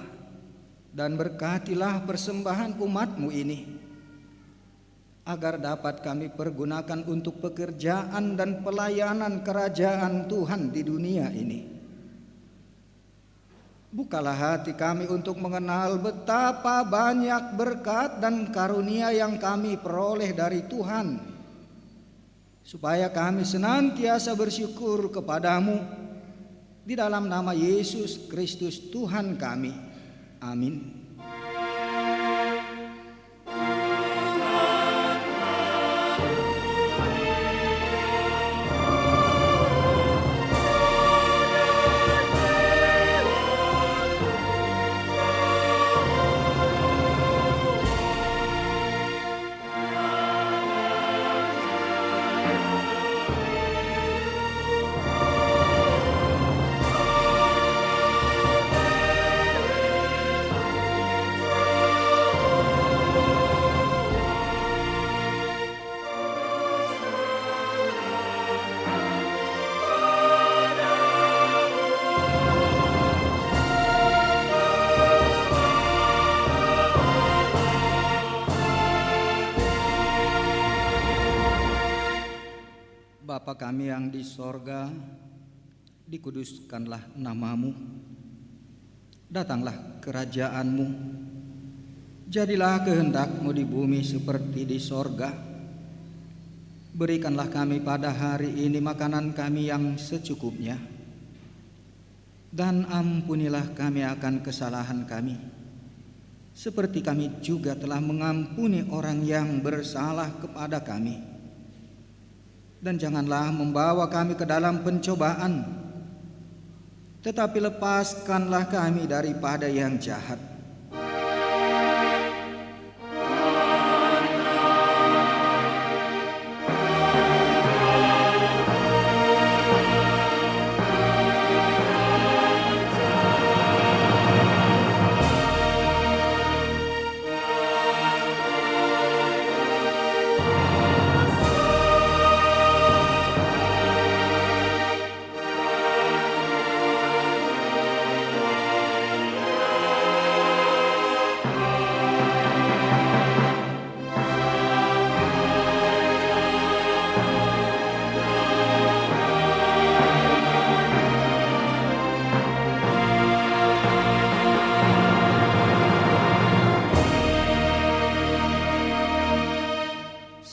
S5: dan berkatilah persembahan umat-Mu ini, agar dapat kami pergunakan untuk pekerjaan dan pelayanan kerajaan Tuhan di dunia ini. Bukalah hati kami untuk mengenal betapa banyak berkat dan karunia yang kami peroleh dari Tuhan, supaya kami senantiasa bersyukur kepadamu di dalam nama Yesus Kristus Tuhan kami. Amin. Bapa kami yang di sorga, dikuduskanlah namamu, datanglah kerajaanmu, jadilah kehendakmu di bumi seperti di sorga. Berikanlah kami pada hari ini makanan kami yang secukupnya, dan ampunilah kami akan kesalahan kami, seperti kami juga telah mengampuni orang yang bersalah kepada kami. Dan janganlah membawa kami ke dalam pencobaan, tetapi lepaskanlah kami daripada yang jahat.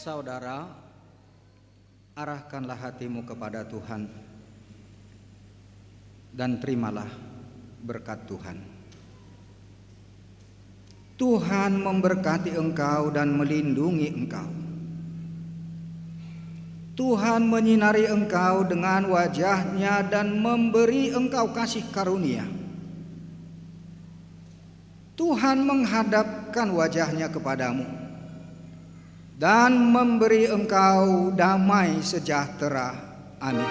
S5: Saudara, arahkanlah hatimu kepada Tuhan dan terimalah berkat Tuhan. Tuhan memberkati engkau dan melindungi engkau. Tuhan menyinari engkau dengan wajah-Nya dan memberi engkau kasih karunia. Tuhan menghadapkan wajah-Nya kepadamu dan memberi engkau damai sejahtera. Amin.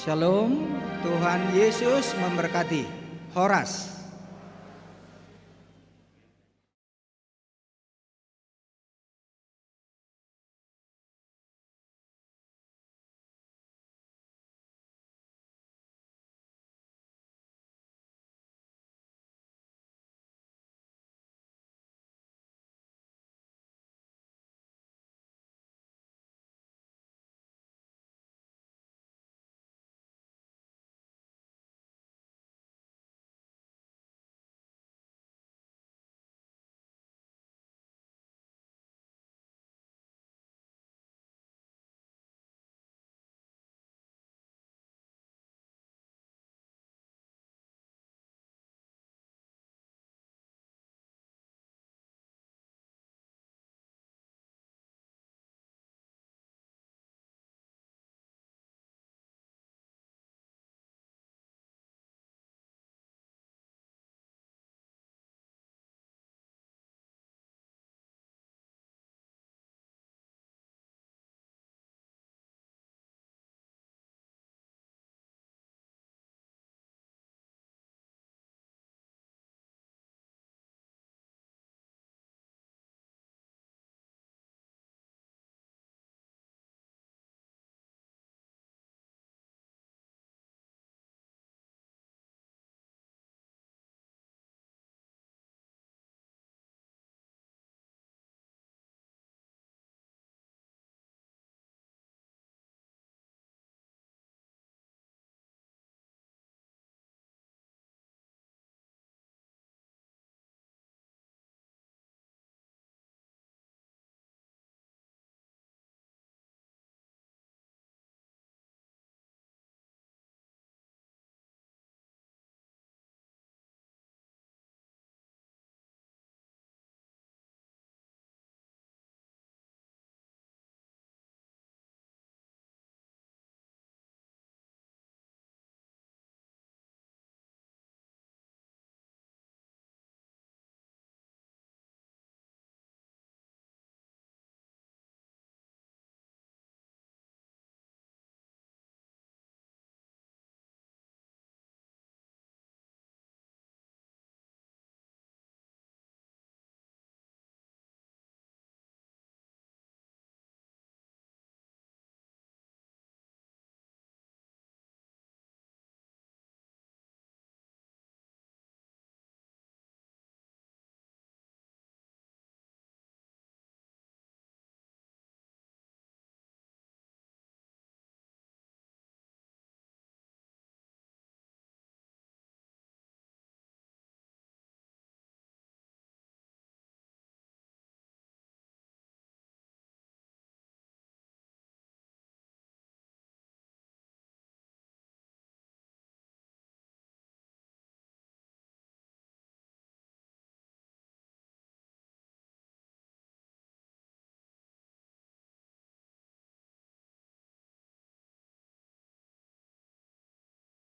S5: Shalom, Tuhan Yesus memberkati. Horas.